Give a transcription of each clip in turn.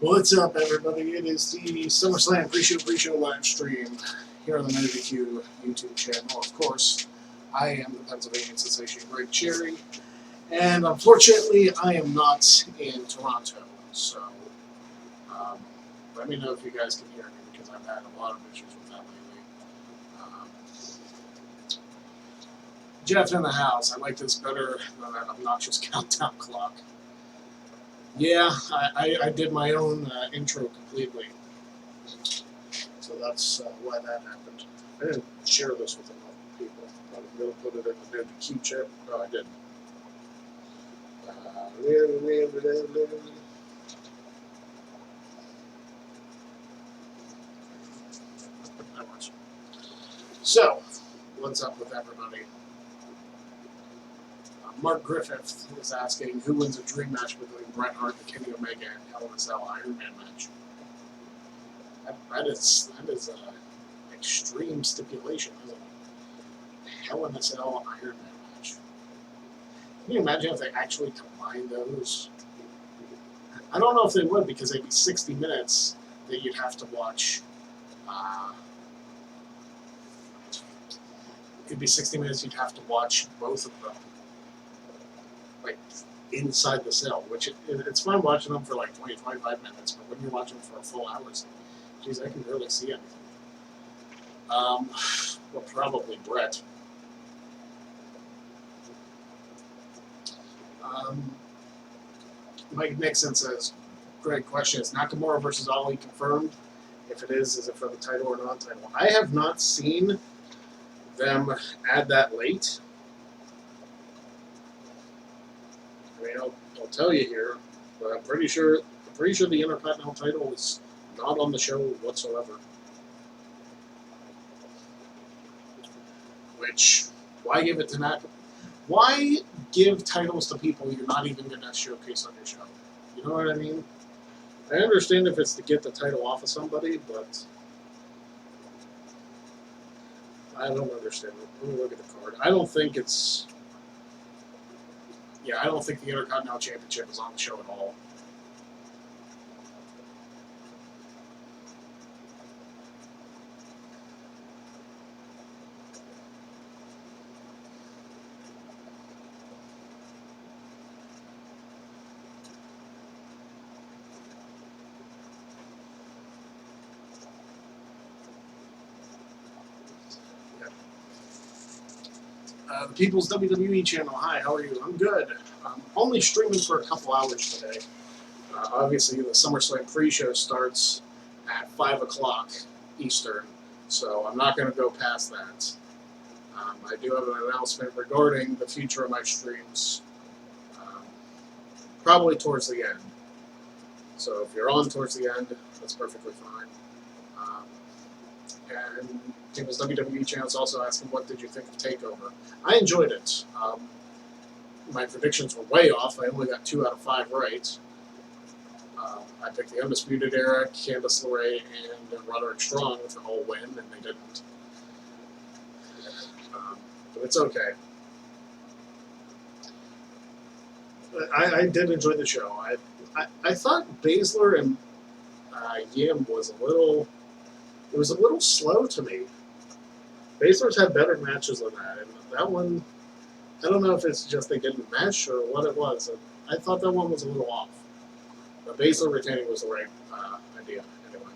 What's up, everybody? It is the SummerSlam pre-show live stream here on the NWQ YouTube channel. Of course, I am the Pennsylvania sensation Greg Cherry, and unfortunately, I am not in Toronto. So, um, let me know if you guys can hear me because I've had a lot of issues with that lately. Um, Jeff in the house. I like this better than that obnoxious countdown clock. Yeah, I did my own intro completely. So that's why that happened. I didn't share this with enough people. I was going to put it in the new key chip. No, I didn't. That much. So, what's up with everybody? Mark Griffith is asking who wins a dream match between Bret Hart and Kenny Omega and Hell in a Cell Iron Man match. That is an extreme stipulation, isn't it? Hell in a Cell Iron Man match. Can you imagine if they actually combined those? I don't know if they would because they'd be 60 minutes that you'd have to watch. It'd be 60 minutes you'd have to watch both of them, like inside the cell, which it's fun watching them for like 20, 25 minutes, but when you're watching them for a full hour, geez, I can barely see anything. Well, probably Brett. Mike Nixon says, Greg, question is Nakamura versus Ali confirmed? If it is it for the title or non-title? I have not seen them add that late. I mean, I'll tell you here, but I'm pretty sure the Intercontinental title is not on the show whatsoever. Which, why give it to Nakamura? Why give titles to people you're not even going to showcase on your show? You know what I mean? I understand if it's to get the title off of somebody, but I don't understand it. Let me look at the card. I don't think it's... Yeah, I don't think the Intercontinental Championship is on the show at all. The People's WWE channel. Hi, how are you? I'm good. I'm only streaming for a couple hours today. Obviously, the SummerSlam pre-show starts at 5 o'clock Eastern, so I'm not going to go past that. I do have an announcement regarding the future of my streams, probably towards the end. So if you're on towards the end, that's perfectly fine. And People's WWE channel is also asking, what did you think of Takeover? I enjoyed it. My predictions were way off. I only got 2 out of 5 right. I picked the Undisputed Era, Candice LeRae, and Roderick Strong with a whole win, and they didn't. But it's okay. I did enjoy the show. I thought Baszler and Yim was a little slow to me. Baszler's had better matches than that, and that one, I don't know if it's just they didn't mesh or what it was. I thought that one was a little off. But Baszler retaining was the right idea, anyway.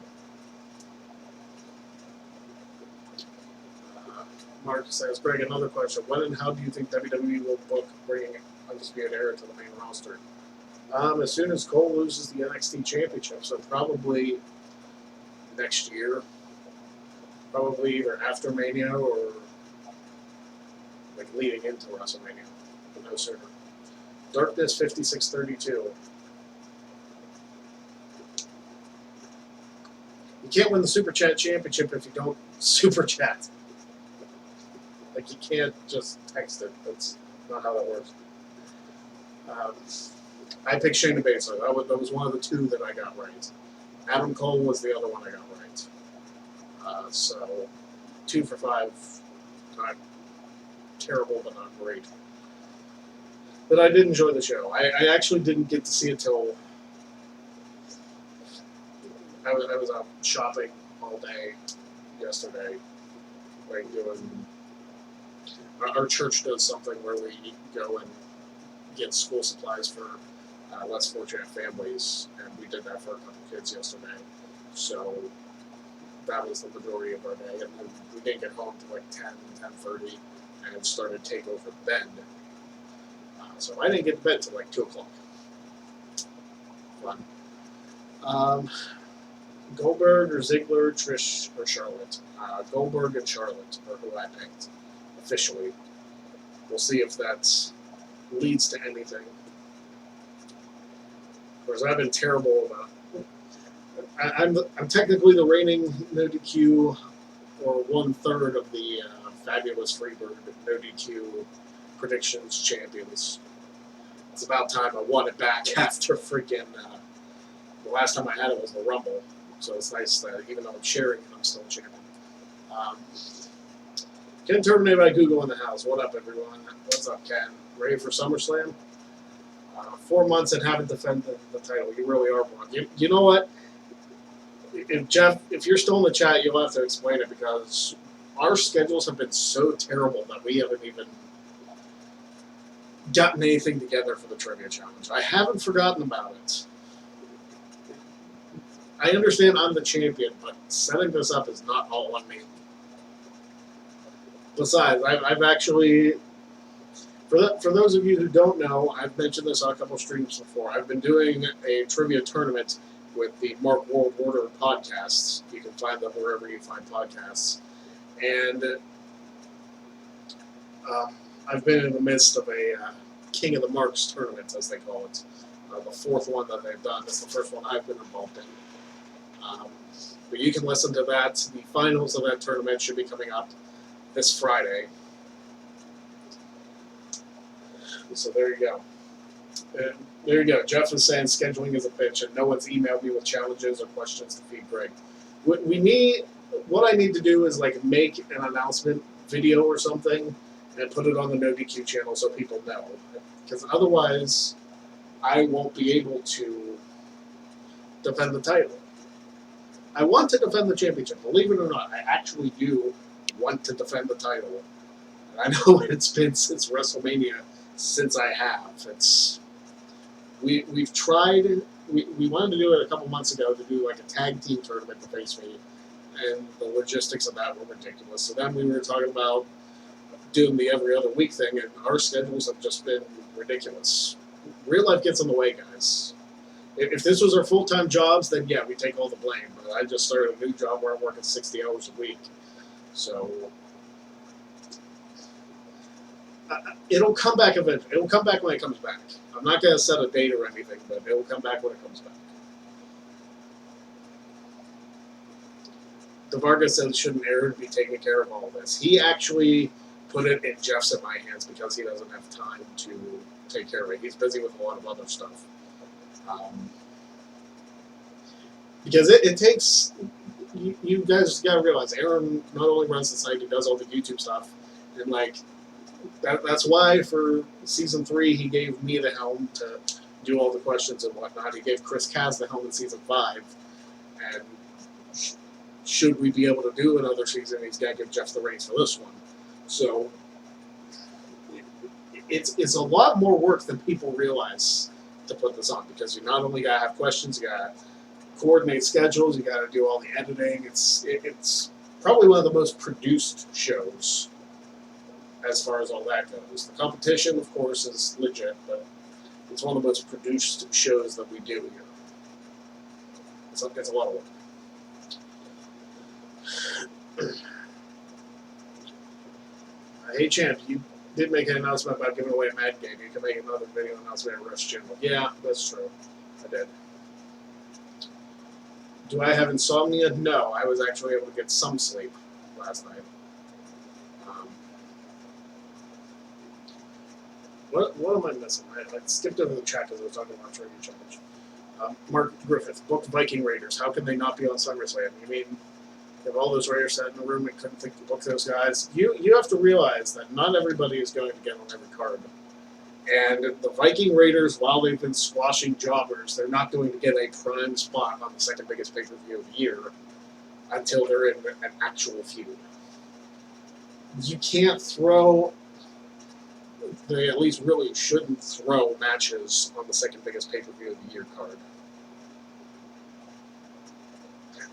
Mark says, Greg, another question. When and how do you think WWE will book bringing Undisputed Era to the main roster? As soon as Cole loses the NXT Championship, so probably next year. Probably either after Mania or like leading into WrestleMania, but no sooner. Darkness 5632. You can't win the Super Chat Championship if you don't Super Chat. Like, you can't just text it. That's not how that works. I picked Shayna Baszler. That was one of the 2 that I got right. Adam Cole was the other one I got right. So, 2 for 5. Not terrible, but not great. But I did enjoy the show. I actually didn't get to see it till I was out shopping all day yesterday, like doing. Our church does something where we go and get school supplies for less fortunate families, and we did that for a couple kids yesterday. So that was the majority of our day, and then we didn't get home till like 10:30, and started Takeover then. So I didn't get to bed till like 2 o'clock. Fun. Goldberg or Ziggler, Trish or Charlotte. Goldberg and Charlotte are who I picked officially. We'll see if that leads to anything. Of course, I've been terrible about. I'm technically the reigning no DQ, or 1/3 of the fabulous Freebird no DQ predictions champions. It's about time I won it back after freaking. The last time I had it was the Rumble, so it's nice that even though I'm sharing it, I'm still champion. Ken Terminator by Google in the house. What up, everyone? What's up, Ken? Ready for SummerSlam? 4 months and haven't defended the title. You really are one. You know what? If Jeff, if you're still in the chat, you'll have to explain it because our schedules have been so terrible that we haven't even gotten anything together for the trivia challenge. I haven't forgotten about it. I understand I'm the champion, but setting this up is not all on me. Besides, I've actually, for those of you who don't know, I've mentioned this on a couple streams before. I've been doing a trivia tournament with the Mark World Order podcasts. You can find them wherever you find podcasts. And I've been in the midst of a King of the Marks tournament, as they call it. The fourth one that they've done. It's the first one I've been involved in. But you can listen to that. The finals of that tournament should be coming up this Friday. So there you go. And there you go. Jeff is saying scheduling is a bitch, and no one's emailed me with challenges or questions to feed Greg. What I need to do is like make an announcement video or something and put it on the No DQ channel so people know. Because otherwise, I won't be able to defend the title. I want to defend the championship. Believe it or not, I actually do want to defend the title. And I know it's been since WrestleMania since I have. We've tried. We wanted to do it a couple months ago to do like a tag team tournament to face me, and the logistics of that were ridiculous. So then we were talking about doing the every other week thing, and our schedules have just been ridiculous. Real life gets in the way, guys. If this was our full-time jobs, then yeah, we take all the blame. But I just started a new job where I'm working 60 hours a week. So it'll come back eventually. It'll come back when it comes back. I'm not going to set a date or anything, but it'll come back when it comes back. DeVarga says, shouldn't Aaron be taking care of all of this? He actually put it in Jeff's and my hands because he doesn't have time to take care of it. He's busy with a lot of other stuff. Because it takes, you guys got to realize, Aaron not only runs the site, he does all the YouTube stuff. And like, that's why for season 3, he gave me the helm to do all the questions and whatnot. He gave Chris Kaz the helm in season 5. And should we be able to do another season, he's got to give Jeff the reins for this one. So it's a lot more work than people realize to put this on, because you not only got to have questions, you got to coordinate schedules, you got to do all the editing. It's probably one of the most produced shows as far as all that goes. The competition, of course, is legit, but it's one of the most produced shows that we do here. It's a lot of work. Hey, Champ, you did make an announcement about giving away a Mad Game. You can make another video announcement at Rush Channel. Yeah, that's true. I did. Do I have insomnia? No, I was actually able to get some sleep last night. What am I missing? I skipped over the chat because I was talking about Trivia Challenge. Mark Griffith, booked Viking Raiders. How can they not be on SummerSlam? You mean you have all those Raiders sat in the room and couldn't think to book those guys? You have to realize that not everybody is going to get on every card. And the Viking Raiders, while they've been squashing jobbers, they're not going to get a prime spot on the second biggest pay-per-view of the year until they're in an actual feud. You can't throw, they at least really shouldn't throw matches on the second biggest pay-per-view of the year card.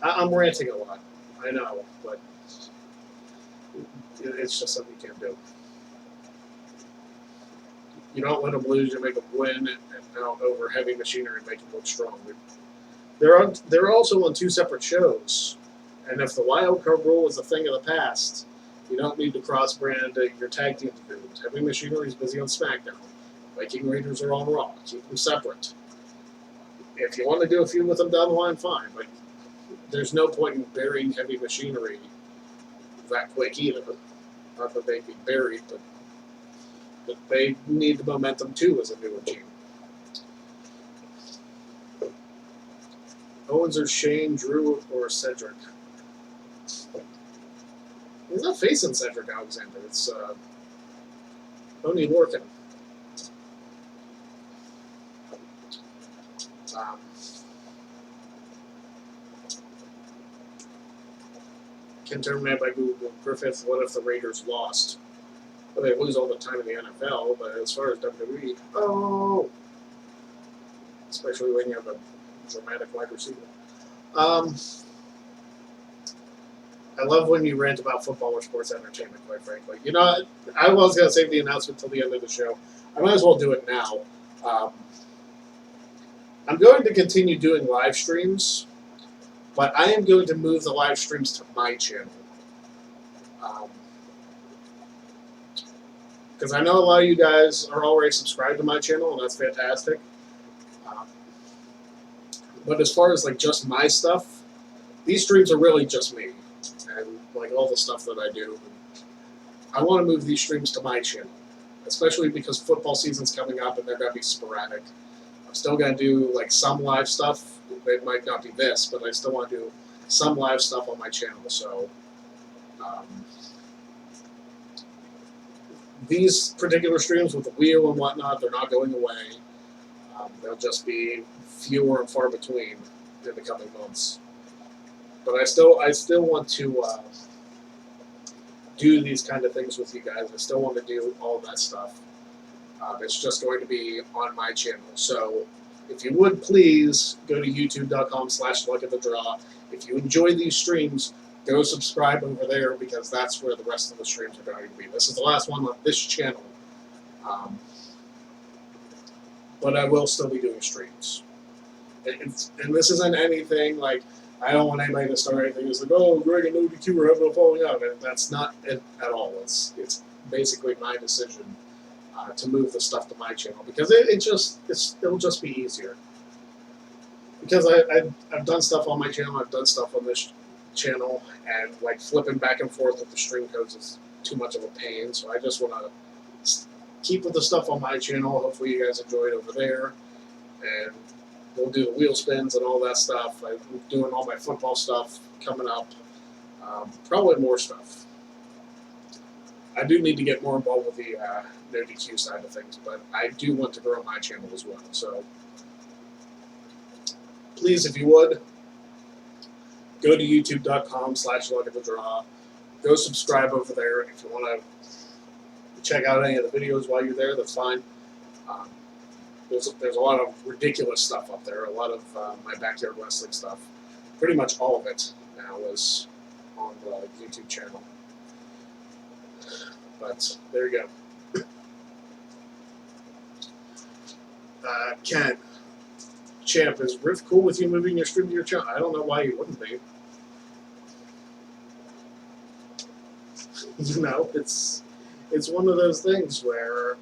I'm ranting a lot, I know, but it's just something you can't do. You don't let them lose, you make them win out over Heavy Machinery and make them look strong. They're also on two separate shows, and if the wild card rule is a thing of the past, you don't need to cross-brand your tag team divisions. Heavy Machinery is busy on SmackDown. Viking Raiders are on Raw. Keep them separate. If you want to do a feud with them down the line, fine, but there's no point in burying Heavy Machinery that quick either. Not that they'd be buried, but they need the momentum too as a newer team. Owens or Shane, Drew or Cedric? He's not facing Cedric Alexander. It's Oney Lorcan. Can terminate by Google Griffith. What if the Raiders lost? Well, they lose all the time in the NFL, but as far as WWE, especially when you have a dramatic wide receiver. I love when you rant about football or sports entertainment, quite frankly. You know, I was going to save the announcement till the end of the show. I might as well do it now. I'm going to continue doing live streams, but I am going to move the live streams to my channel. Because I know a lot of you guys are already subscribed to my channel, and that's fantastic. But as far as like just my stuff, these streams are really just me. And like all the stuff that I do. I want to move these streams to my channel. Especially because football season's coming up and they're going to be sporadic. I'm still going to do like some live stuff. It might not be this, but I still want to do some live stuff on my channel. So these particular streams with the wheel and whatnot, they're not going away. They'll just be fewer and far between in the coming months. But I still want to do these kind of things with you guys. I still want to do all that stuff. It's just going to be on my channel. So if you would please go to youtube.com/luckofthedraw. If you enjoy these streams, go subscribe over there because that's where the rest of the streams are going to be. This is the last one on this channel. But I will still be doing streams. And this isn't anything like, I don't want anybody to start anything. It's like, oh, Greg and ODQ are having a falling out. And that's not it at all. It's basically my decision to move the stuff to my channel because it'll just be easier. Because I've done stuff on my channel, I've done stuff on this channel, and like flipping back and forth with the stream codes is too much of a pain. So I just want to keep with the stuff on my channel. Hopefully you guys enjoy it over there, and we'll do the wheel spins and all that stuff. I'm doing all my football stuff coming up. Probably more stuff. I do need to get more involved with the no DQ side of things, but I do want to grow my channel as well. So please, if you would, go to youtube.com/luckofthedraw. Go subscribe over there. If you want to check out any of the videos while you're there, that's fine. There's a lot of ridiculous stuff up there. A lot of my backyard wrestling stuff. Pretty much all of it now is on the YouTube channel. But there you go. Ken, Champ, is Riff cool with you moving your stream to your channel? I don't know why you wouldn't be. You know, it's one of those things where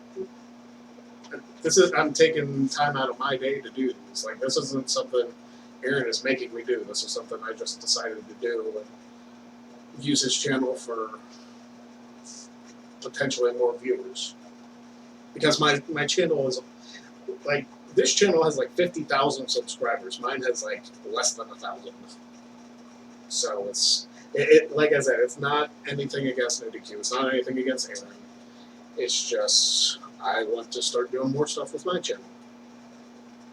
I'm taking time out of my day to do this. Like, this isn't something Aaron is making me do. This is something I just decided to do and use his channel for potentially more viewers. Because my channel is, like, this channel has like 50,000 subscribers. Mine has like less than 1,000. So like I said, it's not anything against NoDQ. It's not anything against Aaron. It's just I want to start doing more stuff with my channel.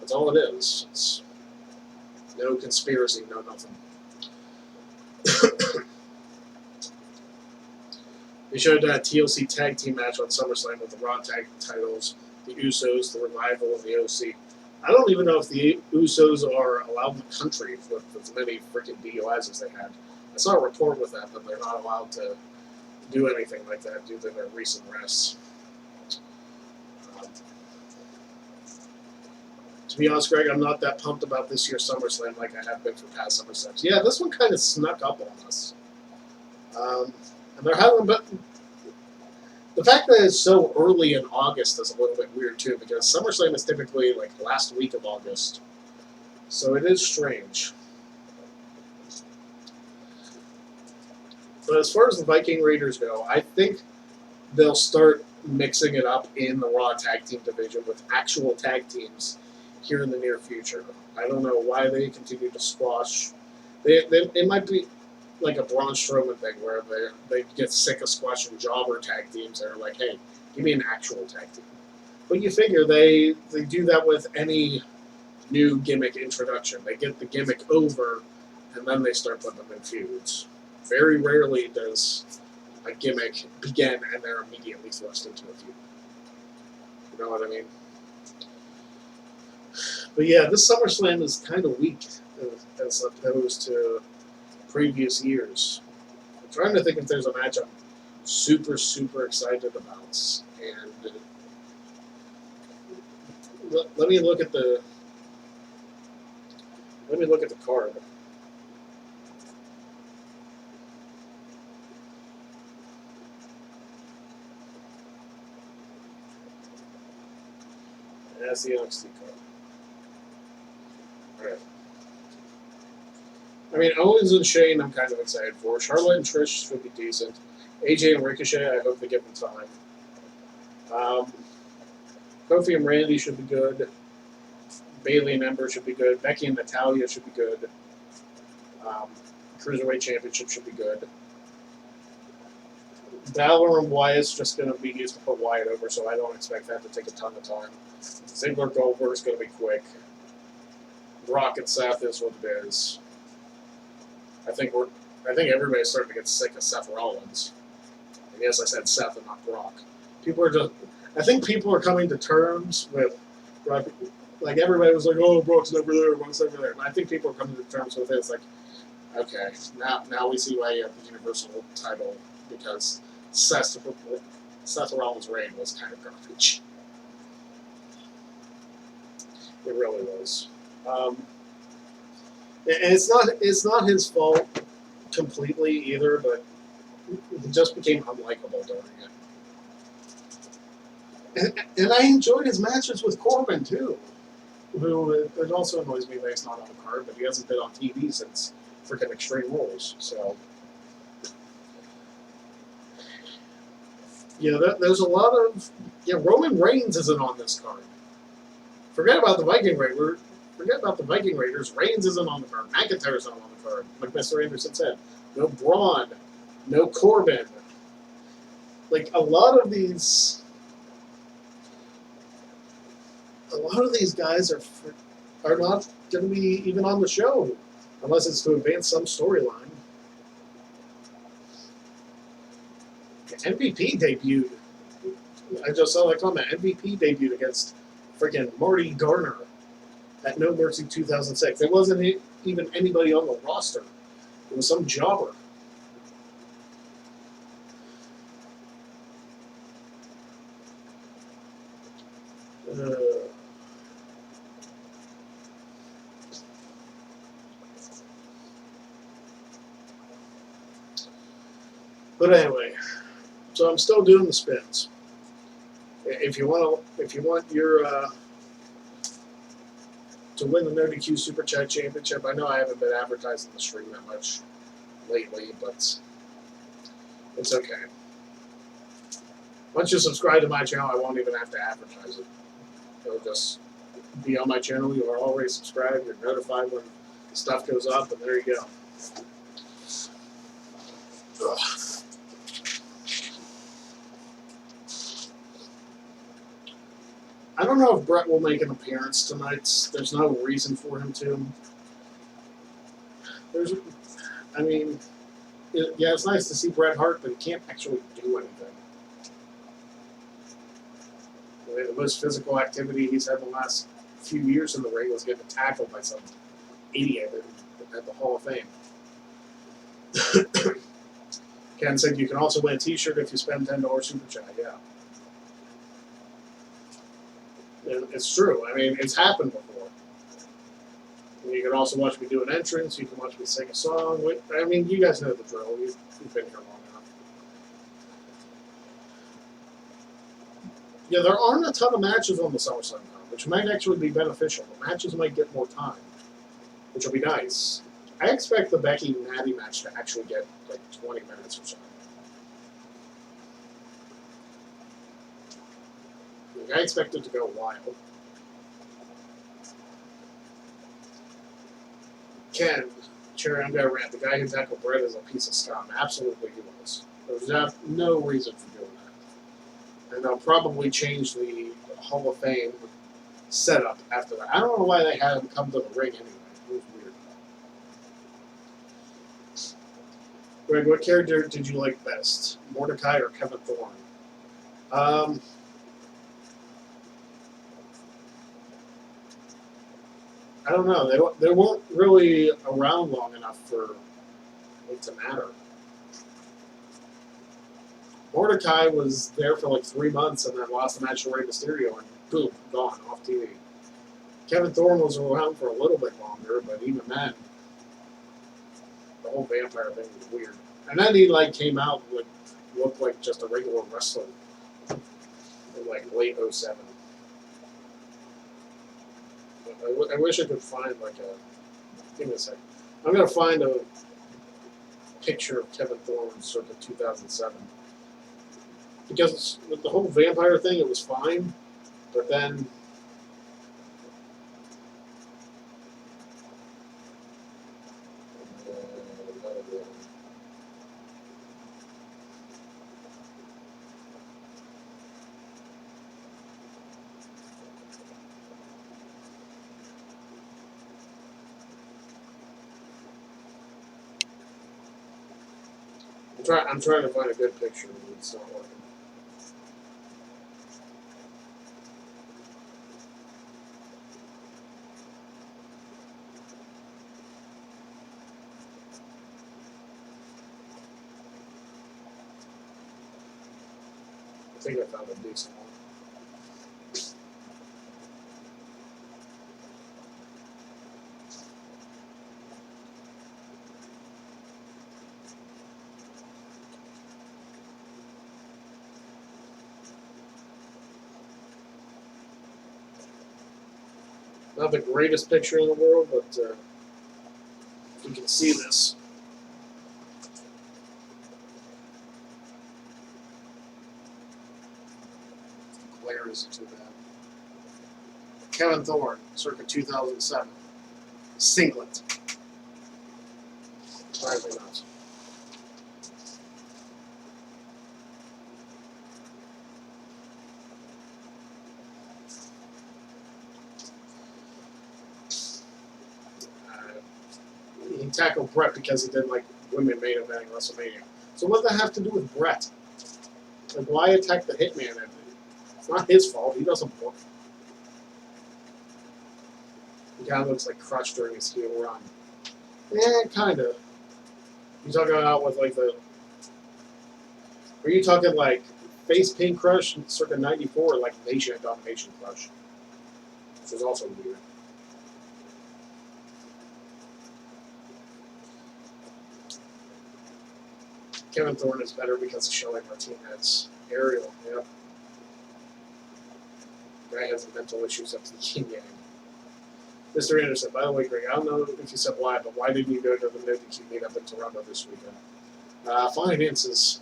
That's all it is. It's no conspiracy, no nothing. They showed a TLC tag team match on SummerSlam with the Raw tag titles, the Usos, the Revival, and the OC. I don't even know if the Usos are allowed in the country with as many freaking DUIs as they had. I saw a report with that they're not allowed to do anything like that due to their recent arrests. To be honest, Greg, I'm not that pumped about this year's SummerSlam like I have been for past SummerSlams. Yeah, this one kind of snuck up on us. And there haven't been... The fact that it's so early in August is a little bit weird, too, because SummerSlam is typically, like, last week of August. So it is strange. But as far as the Viking Raiders go, I think they'll start mixing it up in the Raw Tag Team division with actual tag teams here in the near future. I don't know why they continue to squash. It might be like a Braun Strowman thing where they get sick of squashing jobber tag teams and are like, hey, give me an actual tag team. But you figure they do that with any new gimmick introduction. They get the gimmick over and then they start putting them in feuds. Very rarely does a gimmick begin and they're immediately thrust into a feud. You know what I mean? But yeah, this SummerSlam is kind of weak as opposed to previous years. I'm trying to think if there's a match I'm super, super excited about. And let me look at the card. That's the NXT card. Alright. I mean, Owens and Shane I'm kind of excited for. Charlotte and Trish should be decent. AJ and Ricochet, I hope they give them time. Kofi and Randy should be good. Bayley and Ember should be good. Becky and Natalya should be good. Cruiserweight Championship should be good. Balor and Wyatt's just going to be used to put Wyatt over, so I don't expect that to take a ton of time. Ziggler Goldberg is going to be quick. Brock and Seth is what it is. I think everybody's starting to get sick of Seth Rollins. And yes, I said Seth and not Brock. I think people are coming to terms with Brock. Like everybody was like, "Oh, Brock's never there. Brock's never there." And I think people are coming to terms with it. It's like, okay, now we see why you have the Universal title because Seth Rollins' reign was kind of garbage. It really was. And it's not his fault completely either, but he just became unlikable during it. And I enjoyed his matches with Corbin too, who it also annoys me that he's not on the card, but he hasn't been on TV since freaking Extreme Rules. So yeah, there's a lot of Roman Reigns isn't on this card. Forget about the Viking Raiders. Reigns isn't on the card. McIntyre's not on the card. Like Mr. Anderson said, no Braun, no Corbin. Like a lot of these guys are not going to be even on the show unless it's to advance some storyline. MVP debuted. I just saw that comment. MVP debuted against freaking Marty Garner at No Mercy 2006. There wasn't even anybody on the roster. It was some jobber. But anyway, so I'm still doing the spins. If you want your to win the No DQ Super Chat Championship, I know I haven't been advertising the stream that much lately, but it's okay. Once you subscribe to my channel, I won't even have to advertise it. It'll just be on my channel. You are already subscribed. You're notified when stuff goes up, and there you go. Ugh. I don't know if Brett will make an appearance tonight. There's no reason for him to. I mean, yeah, it's nice to see Bret Hart, but he can't actually do anything. I mean, the most physical activity he's had the last few years in the ring was getting tackled by some idiot at the Hall of Fame. Ken said you can also win a T-shirt if you spend $10 super chat. Yeah. It's true. I mean, it's happened before. And you can also watch me do an entrance. You can watch me sing a song. I mean, you guys know the drill. You've been here long enough. Yeah, there aren't a ton of matches on the SummerSlam now, which might actually be beneficial. The matches might get more time, which will be nice. I expect the Becky Natty match to actually get like 20 minutes or so. I expect it to go wild. Ken, Cherry, I'm going to rant. The guy who tackled Brett is a piece of scum. Absolutely he was. There's no reason for doing that. And they'll probably change the Hall of Fame setup after that. I don't know why they had him come to the ring anyway. It was weird. Greg, what character did you like best? Mordecai or Kevin Thorne? I don't know. They weren't really around long enough for it to matter. Mordecai was there for like 3 months and then lost the match to Rey Mysterio and boom, gone, off TV. Kevin Thorne was around for a little bit longer, but even then, the whole vampire thing was weird. And then he like came out and looked like just a regular wrestler in like late 07. I wish I could find like a. Give me a second. I'm gonna find a picture of Kevin Thorne circa 2007. Because with the whole vampire thing, it was fine, but then. I'm trying to find a good picture, but it's not working. I think I found a decent one. Not the greatest picture in the world, but you can see this. The glare isn't too bad. Kevin Thorne, circa 2007. Singlet. Drives me nuts. He tackled Brett because he did like women main eventing WrestleMania. So what does that have to do with Brett? Like, why attack the Hitman? It's not his fault. He doesn't book. He kind of looks like Crush during his heel run. Eh, kind of. You talking about with like the? Are you talking like face paint Crush circa '94, or like Nation and Domination Crush, which was also weird. Kevin Thorne is better because of Shelly Martinez. Ariel, yep. Guy has mental issues up to the yin yang. Mr. Anderson, by the way, Greg, I don't know if you said why, but why didn't you go to the Nobuki meetup in Toronto this weekend? Finances.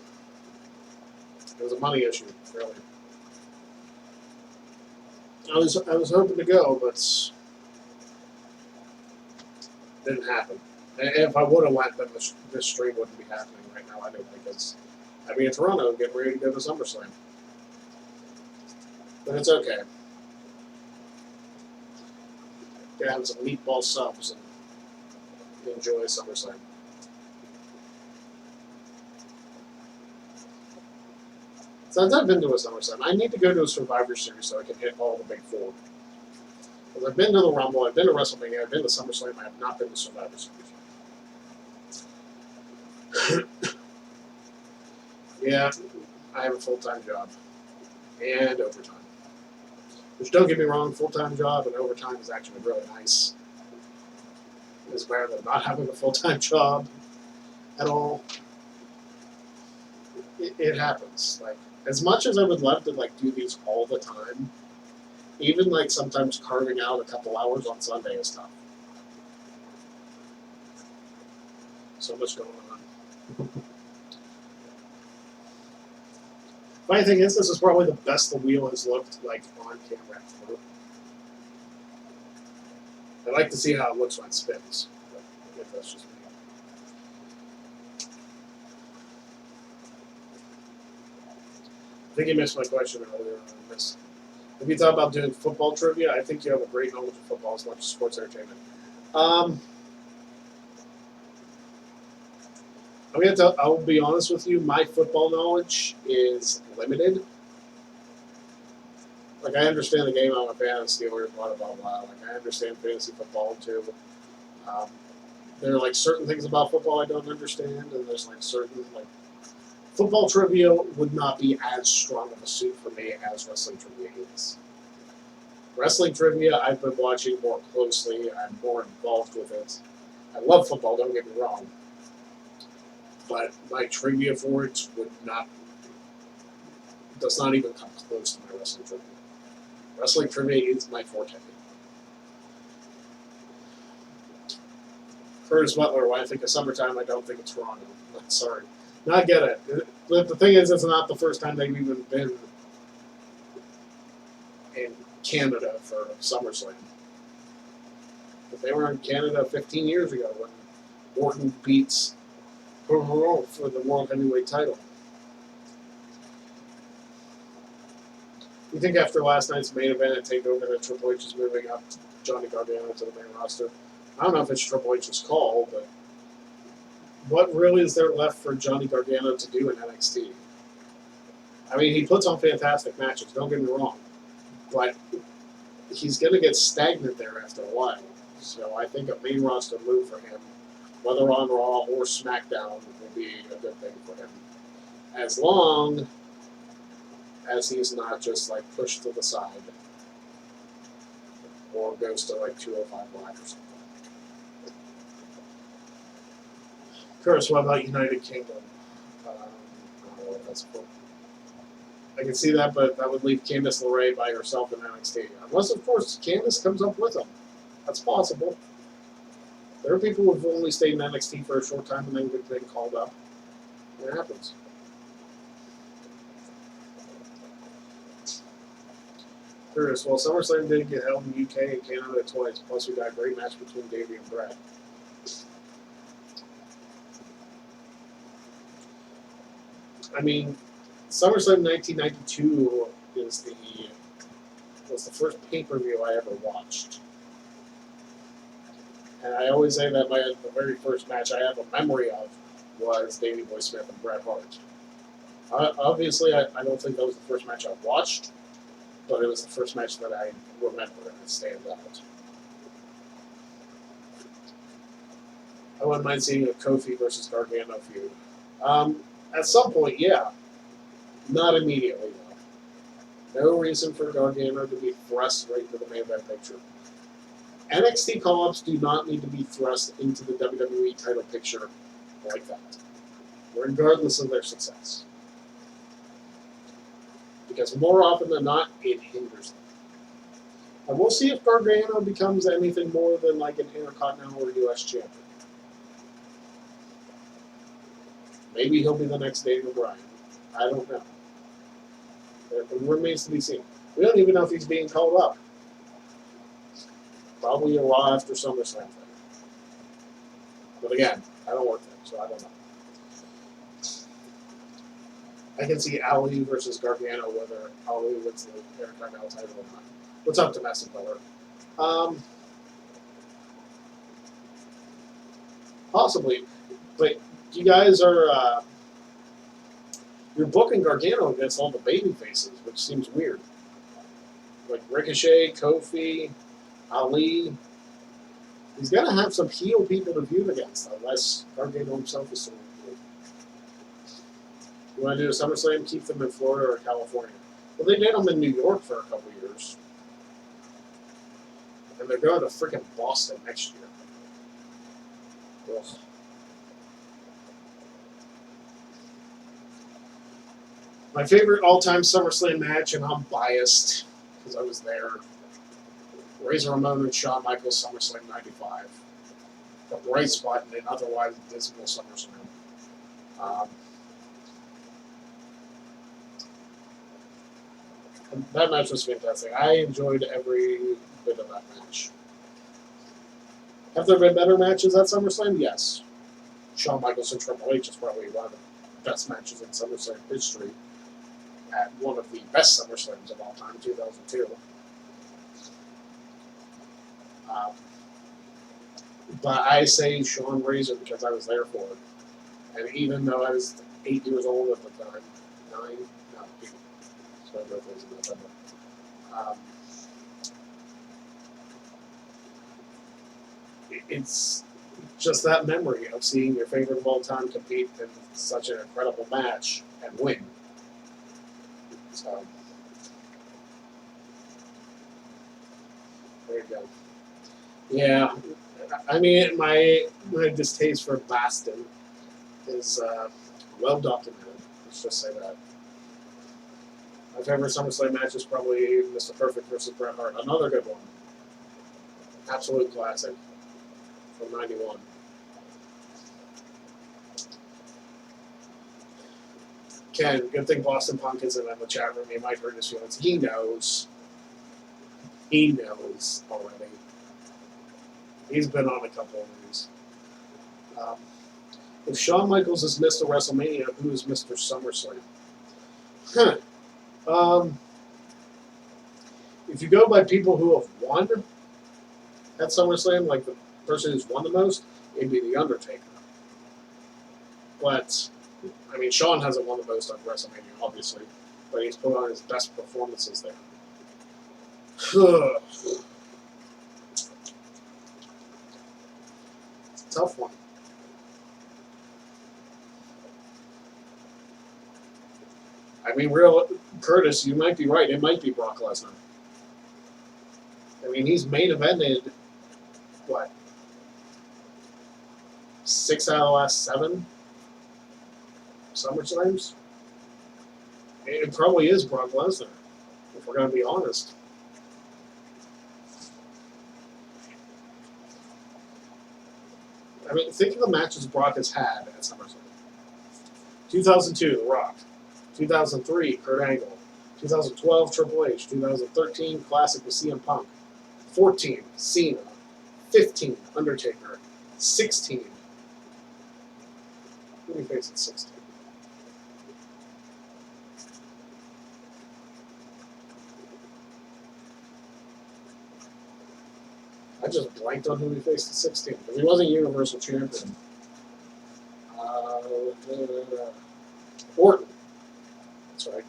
It was a money issue, really. I was hoping to go, but didn't happen. And if I would have went, then this stream wouldn't be happening right now, I know, because I'd be in Toronto getting ready to go to SummerSlam. But it's okay. Gonna have some meatball subs and enjoy SummerSlam. Since I've been to a SummerSlam, I need to go to a Survivor Series so I can hit all the big four. Because I've been to the Rumble, I've been to WrestleMania, I've been to SummerSlam, I have not been to Survivor Series. Yeah, I have a full-time job. And overtime. Which, don't get me wrong, full-time job and overtime is actually really nice. It's better than not having a full-time job at all. It happens. Like, as much as I would love to like do these all the time, even like sometimes carving out a couple hours on Sunday is tough. So much going on. Funny thing is, this is probably the best the wheel has looked like on camera ever. I like to see how it looks when it spins. But I guess that's just me. I think you missed my question earlier. If you thought about doing football trivia, I think you have a great knowledge of football as much as sports entertainment. I'll be honest with you, my football knowledge is limited. Like, I understand the game, I'm a fan of Steelers, blah, blah, blah. Like, I understand fantasy football, too. There are, like, certain things about football I don't understand, and there's, like, certain, like, football trivia would not be as strong of a suit for me as wrestling trivia is. Wrestling trivia, I've been watching more closely. I'm more involved with it. I love football, don't get me wrong. But my trivia for it does not even come close to my wrestling trivia. Wrestling trivia is my forte. Curtis Butler, when I think of summertime, I don't think of Toronto. Sorry. No, I get it. But the thing is, it's not the first time they've even been in Canada for SummerSlam. But they were in Canada 15 years ago when Orton beats for the World Heavyweight title. You think after last night's main event at Takeover that Triple H is moving up Johnny Gargano to the main roster? I don't know if it's Triple H's call, but what really is there left for Johnny Gargano to do in NXT? I mean, he puts on fantastic matches, don't get me wrong, but he's going to get stagnant there after a while. So I think a main roster move for him, whether on Raw or SmackDown, will be a good thing for him. As long as he's not just like pushed to the side or goes to like 205 Live or something. Curtis, what about United Kingdom? I don't know what that's for. I can see that, but that would leave Candice LeRae by herself in NXT. Unless, of course, Candice comes up with him. That's possible. There are people who have only stayed in NXT for a short time and then get called up. It happens. Curtis, well, SummerSlam did get held in the UK and Canada twice. Plus, we got a great match between Davey and Brett. I mean, SummerSlam 1992 was the first pay-per-view I ever watched. And I always say that the very first match I have a memory of was Davey Boy Smith and Bret Hart. Obviously, I don't think that was the first match I watched, but it was the first match that I remember and it stands out. I wouldn't mind seeing a Kofi versus Gargano feud. At some point, yeah. Not immediately, though. No reason for Gargano to be thrust right into the main event picture. NXT call-ups do not need to be thrust into the WWE title picture like that, regardless of their success. Because more often than not, it hinders them. And we'll see if Gargano becomes anything more than like an Intercontinental or US champion. Maybe he'll be the next Daniel Bryan. I don't know. It remains to be seen. We don't even know if he's being called up. Probably a Raw after SummerSlam thing. But again, I don't work there, so I don't know. I can see Ali versus Gargano, whether Ali wins the Intercontinental title or not. What's up, Domestic Color? Possibly. But you guys are you're booking Gargano against all the baby faces, which seems weird. Like Ricochet, Kofi, Ali. He's gonna have some heel people to feud against, unless Gargano himself is still heel. You want to do a SummerSlam? Keep them in Florida or California. Well, they did them in New York for a couple years, and they're going to freaking Boston next year. Ugh. My favorite all-time SummerSlam match, and I'm biased because I was there. Razor Ramon and Shawn Michaels SummerSlam '95. The bright spot in an otherwise dismal SummerSlam. That match was fantastic. I enjoyed every bit of that match. Have there been better matches at SummerSlam? Yes. Shawn Michaels and Triple H is probably one of the best matches in SummerSlam history at one of the best SummerSlams of all time, 2002. But I say Shawn Razor because I was there for it. And even though I was 8 years old at the time, 9, no, 8. So my birthday was in November. It's just that memory of seeing your favorite of all time compete in such an incredible match and win. So, there you go. Yeah, I mean, my distaste for Baston is well documented. Let's just say that. My favorite SummerSlam match is probably Mr. Perfect versus Bret Hart. Another good one. Absolute classic from '91. Ken, good thing Boston Punk isn't in the chat room. He might hurt his feelings. He knows. He knows already. He's been on a couple of these. If Shawn Michaels is Mr. WrestleMania, who is Mr. SummerSlam? If you go by people who have won at SummerSlam, like the person who's won the most, it'd be The Undertaker. But, I mean, Shawn hasn't won the most on WrestleMania, obviously, but he's put on his best performances there. It's a tough one. I mean, Curtis, you might be right. It might be Brock Lesnar. I mean, he's main evented, what, 6 out of the last 7 SummerSlams? It probably is Brock Lesnar, if we're going to be honest. I mean, think of the matches Brock has had at SummerSlam. 2002, The Rock. 2003, Kurt Angle. 2012, Triple H. 2013, Classic with CM Punk. 14, Cena. 15, Undertaker. 16. Who did he face at 16? I just blanked on who he faced at 16, because he wasn't Universal Champion. Orton. That's right.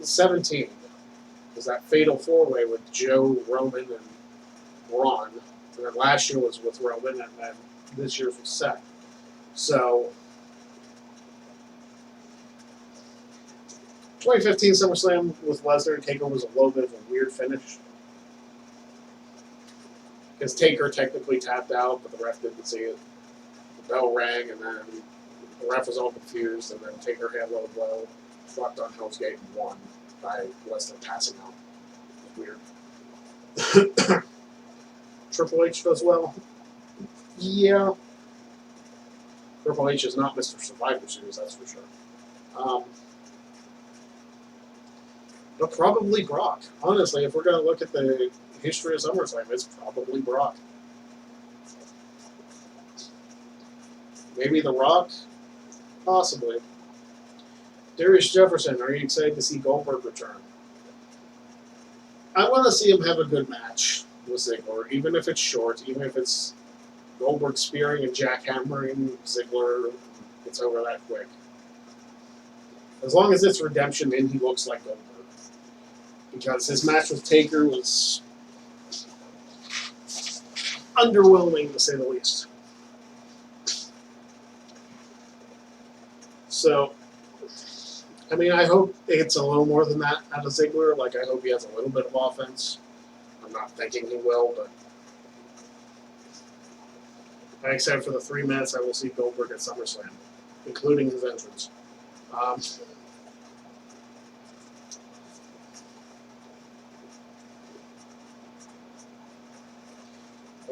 17 was that fatal 4-way with Joe, Roman, and Braun. And then last year was with Roman, and then this year's was Seth. So, 2015 SummerSlam with Lesnar and Taker was a little bit of a weird finish. Because Taker technically tapped out, but the ref didn't see it. The bell rang, and then the ref was all confused, and then Taker handled it well, fucked on Hell's Gate and won by Lesnar passing out. It was weird. Triple H does well. Yeah. Triple H is not Mr. Survivor Series, that's for sure. But probably Brock. Honestly, if we're going to look at the history of SummerSlam, it's probably Brock. Maybe The Rock? Possibly. Darius Jefferson, are you excited to see Goldberg return? I want to see him have a good match with Ziggler, even if it's short, even if it's Goldberg spearing and jackhammering Ziggler gets over that quick. As long as it's redemption, then he looks like Goldberg. Because his match with Taker was underwhelming, to say the least. So, I mean, I hope it's a little more than that out of Ziggler. Like, I hope he has a little bit of offense. I'm not thinking he will, but like I said, for the 3 minutes, I will see Goldberg at SummerSlam, including his entrance.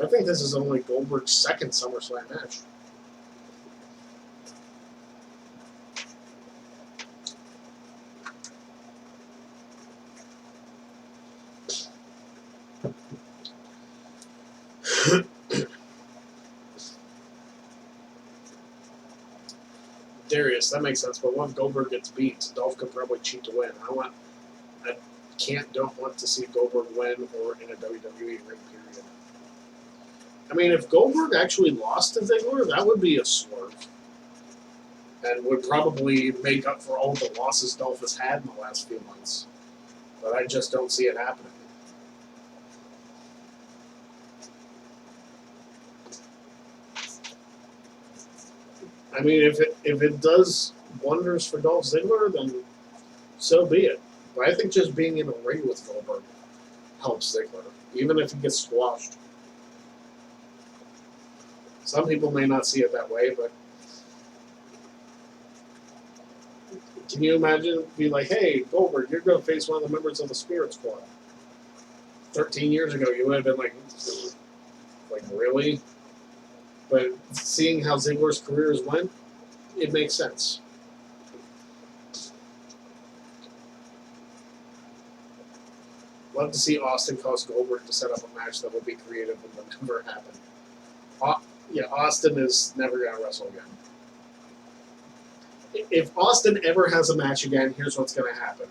I think this is only Goldberg's second SummerSlam match. Darius, that makes sense. But once Goldberg gets beat, Dolph could probably cheat to win. I don't want to see Goldberg win or in a WWE ring, period. I mean, if Goldberg actually lost to Ziggler, that would be a swerve. And would probably make up for all the losses Dolph has had in the last few months. But I just don't see it happening. I mean, if it does wonders for Dolph Ziggler, then so be it. But I think just being in a ring with Goldberg helps Ziggler, even if he gets squashed. Some people may not see it that way, but can you imagine be like, hey, Goldberg, you're going to face one of the members of the Spirit Squad. 13 years ago, you would have been like, really? But seeing how Ziggler's careers went, it makes sense. Love to see Austin cause Goldberg to set up a match that will be creative and will never happen. Yeah, Austin is never going to wrestle again. If Austin ever has a match again, here's what's going to happen.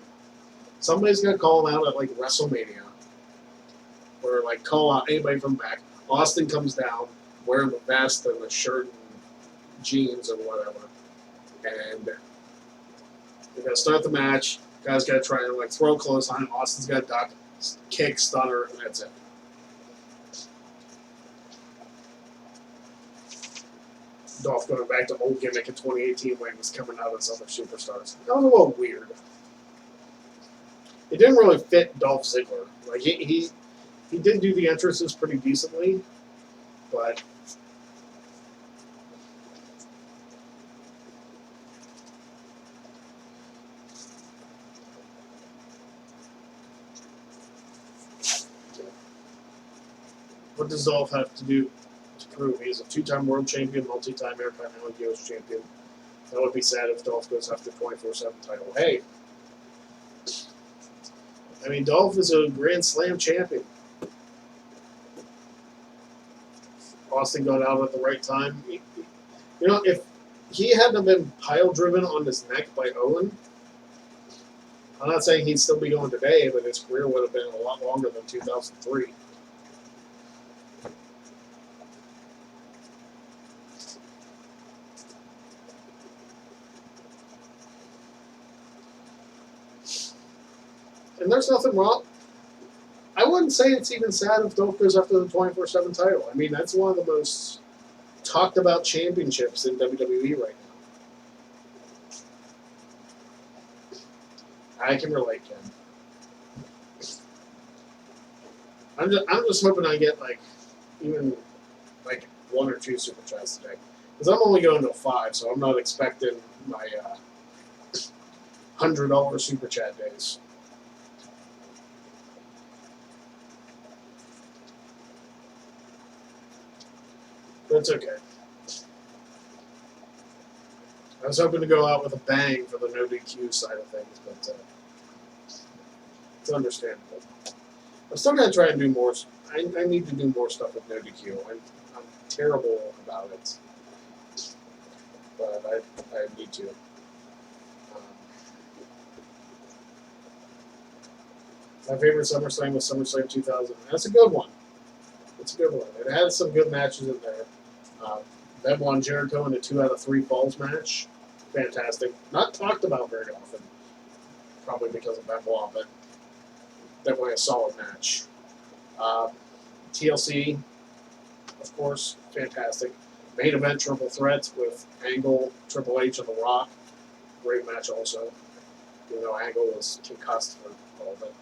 Somebody's going to call him out at, like, WrestleMania. Or, like, call out anybody from back. Austin comes down, wearing the vest and the shirt and jeans and whatever. And they're going to start the match. Guy's got to try and, like, throw close on him. Austin's got to duck, kick, stunner, and that's it. Dolph going back to old gimmick in 2018 when he was coming out as other superstars. That was a little weird. It didn't really fit Dolph Ziggler. Like he did do the entrances pretty decently, but what does Dolph have to do to prove? He's a 2-time world champion, multi-time Intercontinental US champion. That would be sad if Dolph goes after 24/7 title. Hey, I mean, Dolph is a Grand Slam champion. Austin got out at the right time. You know, if he hadn't been pile-driven on his neck by Owen, I'm not saying he'd still be going today, but his career would have been a lot longer than 2003. And there's nothing wrong. I wouldn't say it's even sad if Dolph goes after the 24/7 title. I mean, that's one of the most talked about championships in WWE right now. I can relate, Ken. I'm just hoping I get even 1 or 2 super chats today, because I'm only going to 5, so I'm not expecting my $100 super chat days. That's okay. I was hoping to go out with a bang for the no DQ side of things, but it's understandable. I'm still going to try and do more. I need to do more stuff with no DQ. I'm terrible about it, but I need to. My favorite SummerSlam was SummerSlam 2000. That's a good one. It's a good one. It had some good matches in there. Benoit Jericho in a 2 out of 3 falls match. Fantastic. Not talked about very often. Probably because of Benoit, but definitely a solid match. TLC, of course, fantastic. Main event triple threats with Angle, Triple H, and The Rock. Great match also. Even though Angle was concussed for all of it.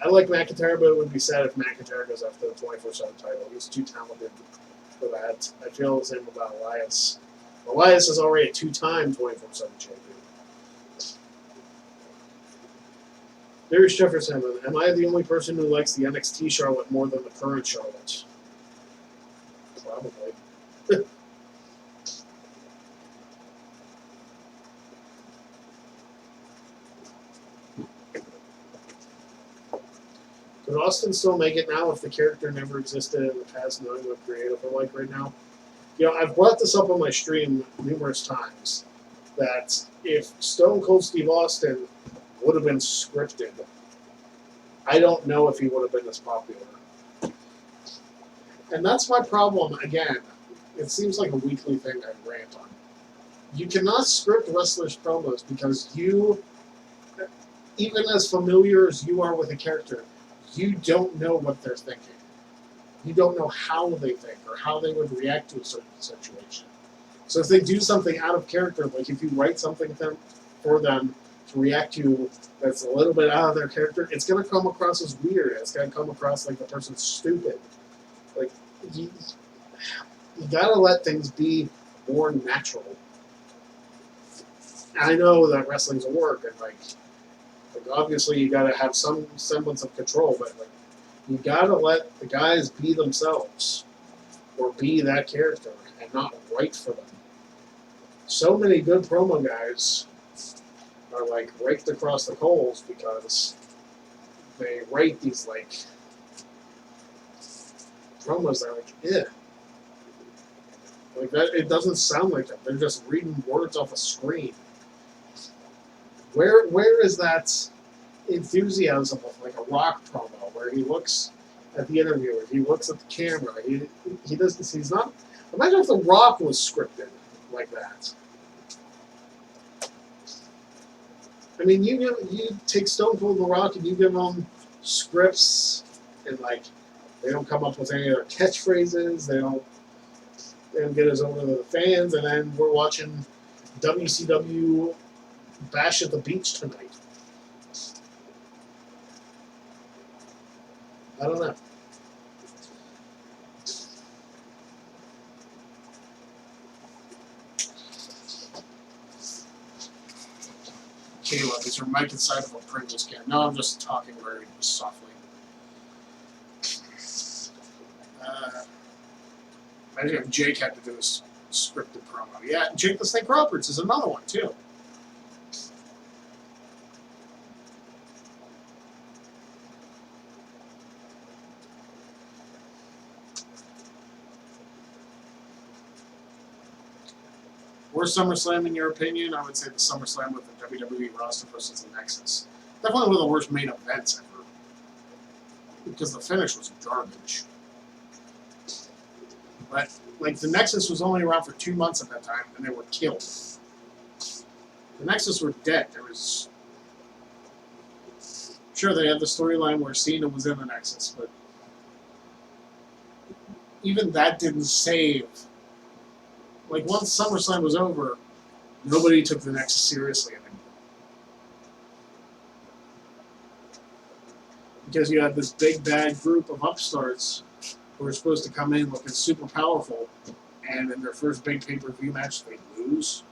I like McIntyre, but it would be sad if McIntyre goes after the 24/7 title. He's too talented for that. I feel the same about Elias. Elias is already a 2-time 24/7 champion. Darius Jefferson, am I the only person who likes the NXT Charlotte more than the current Charlotte? Probably. Could Austin still make it now if the character never existed in the past, knowing what creative are like right now? You know, I've brought this up on my stream numerous times, that if Stone Cold Steve Austin would have been scripted, I don't know if he would have been as popular. And that's my problem, again. It seems like a weekly thing I rant on. You cannot script wrestlers' promos because you, even as familiar as you are with a character, you don't know what they're thinking. You don't know how they think or how they would react to a certain situation. So if they do something out of character, like if you write something for them to react to that's a little bit out of their character, it's going to come across as weird. It's going to come across like the person's stupid. Like, you got to let things be more natural. I know that wrestling's a work, and like obviously you got to have some semblance of control, but like you got to let the guys be themselves or be that character and not write for them. So many good promo guys are like raked across the coals because they write these like promos that are like, eh. Like that, it doesn't sound like them. They're just reading words off a screen. Where is that enthusiasm of like a Rock promo where he looks at the interviewer, he looks at the camera, he doesn't. He's not. Imagine if the Rock was scripted like that. I mean, you take Stone Cold and The Rock and you give them scripts and like they don't come up with any other catchphrases. They don't get us over to the fans, and then we're watching WCW Bash at the Beach tonight. I don't know. Caleb, is your mic inside of a Pringles can? No, I'm just talking very softly. Imagine if Jake had to do a scripted promo. Yeah, Jake the Snake Roberts is another one, too. Worst SummerSlam in your opinion? I would say the SummerSlam with the WWE roster versus the Nexus. Definitely one of the worst main events ever. Because the finish was garbage. But, like, the Nexus was only around for 2 months at that time, and they were killed. The Nexus were dead. There was... Sure, they had the storyline where Cena was in the Nexus, but... even that didn't save... Like, once SummerSlam was over, nobody took the Nexus seriously anymore. Because you had this big bad group of upstarts who were supposed to come in looking super powerful, and in their first big pay-per-view match, they lose.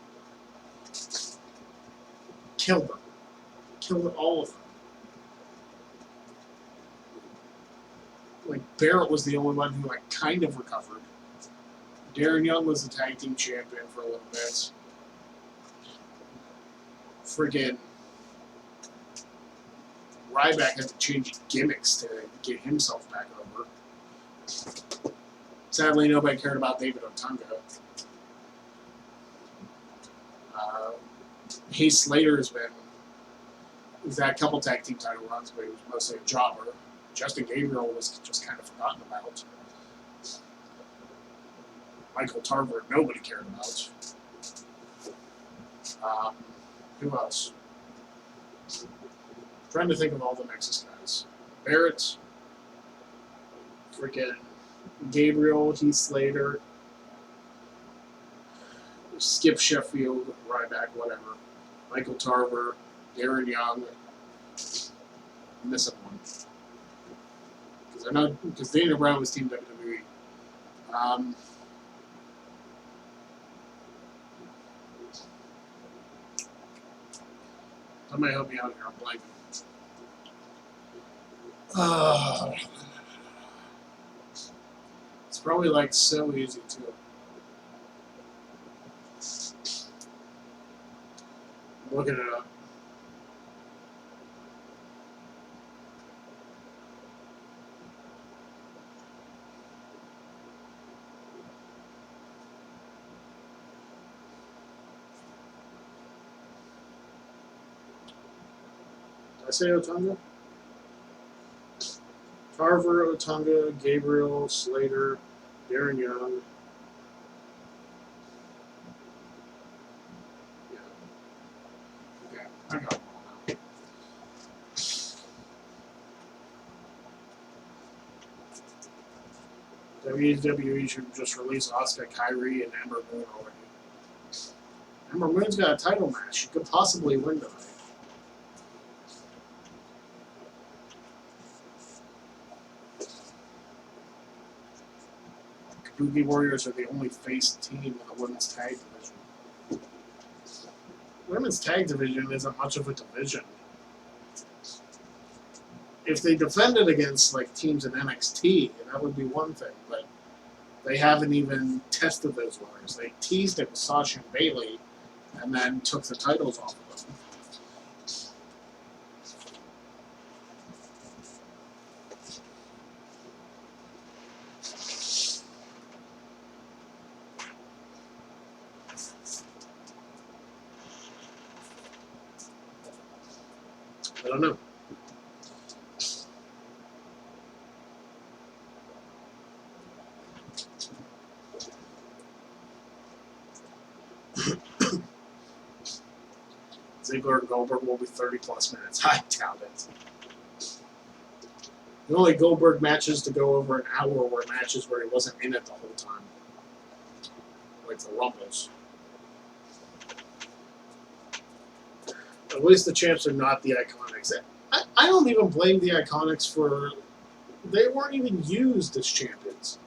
Killed them. Killed all of them. Like, Barrett was the only one who, like, kind of recovered. Darren Young was the tag team champion for a little bit. Friggin' Ryback had to change gimmicks to get himself back over. Sadly, nobody cared about David Otunga. Heath Slater he's had a couple tag team title runs, but he was mostly a jobber. Justin Gabriel was just kind of forgotten about. Michael Tarver, nobody cared about. Who else? Trying to think of all the Nexus guys. Barrett, freaking Gabriel, Heath Slater, Skip Sheffield, Ryback, whatever. Michael Tarver, Darren Young. I'm missing one. Because Dana Brown was Team WWE. Somebody help me out here. I'm blanking. It's probably like so easy too. I'm looking it up. Did I say Otunga? Tarver, Otunga, Gabriel, Slater, Darren Young. Yeah. Okay, I got them all now. WWE should just release Asuka, Kyrie, and Ember Moon already. Ember Moon's got a title match. She could possibly win tonight. Kabuki Warriors are the only face team in the women's tag division. Women's tag division isn't much of a division. If they defended against like teams in NXT, that would be one thing, but they haven't even tested those waters. They teased it with Sasha and Bayley, and then took the titles off of them. I don't know. Ziggler and Goldberg will be 30-plus minutes. I doubt it. The only Goldberg matches to go over an hour were matches where he wasn't in it the whole time. Like the Rumbles. At least the champs are not the Iconics. I don't even blame the Iconics for... They weren't even used as champions.